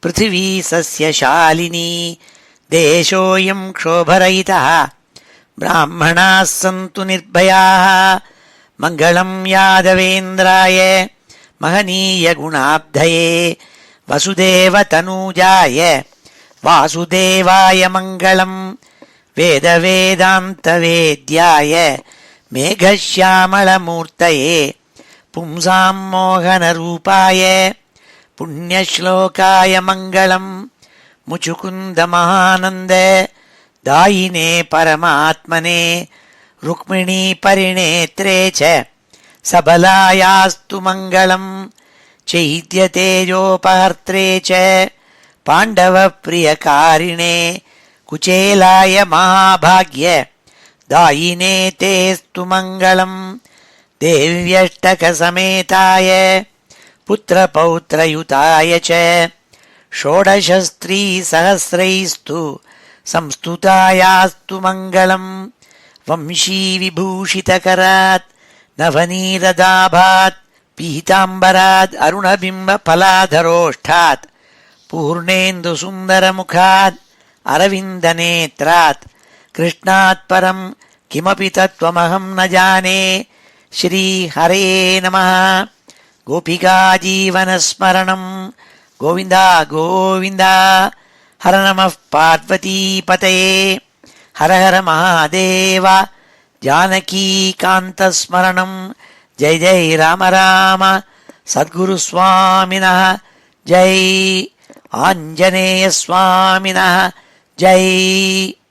पृथिवी सस्यशालिनी देशोऽयं क्षोभरहितः ब्राह्मणाः सन्तु निर्भयाः मङ्गलं यादवेन्द्राय महनीयगुणाब्धये वसुदेवतनूजाय वासुदेवाय मङ्गलम् वेदवेदान्तवेद्याय मेघश्यामलमूर्तये पुंसां मोहनरूपाय पुण्यश्लोकाय मङ्गलम् मुचुकुन्दमहानन्द दायिने परमात्मने रुक्मिणीपरिणेत्रे च सबलायास्तु मङ्गलम् चैद्यतेजोपहर्त्रे च पाण्डवप्रियकारिणे कुचेलाय महाभाग्य दायिने तेस्तु मङ्गलम् देव्यष्टकसमेताय पुत्रपौत्रयुताय च षोडशस्त्रीसहस्रैस्तु संस्तुतायास्तु मङ्गलम् वंशीविभूषितकरात् नवनीरदाभात् पीताम्बरात् अरुणबिम्बफलाधरोष्ठात् पूर्णेन्दुसुन्दरमुखात् अरविन्दनेत्रात् कृष्णात् परं किमपि तत्त्वमहं न जाने। श्रीहरये नमः। गोपिकाजीवनस्मरणं गोविन्द गोविन्द। हर नमः पार्वतीपतये। हर हर महादेव। जानकीकान्तस्मरणं जय जय राम राम। सद्गुरुस्वामिनः जय। आञ्जनेयस्वामिनः जय।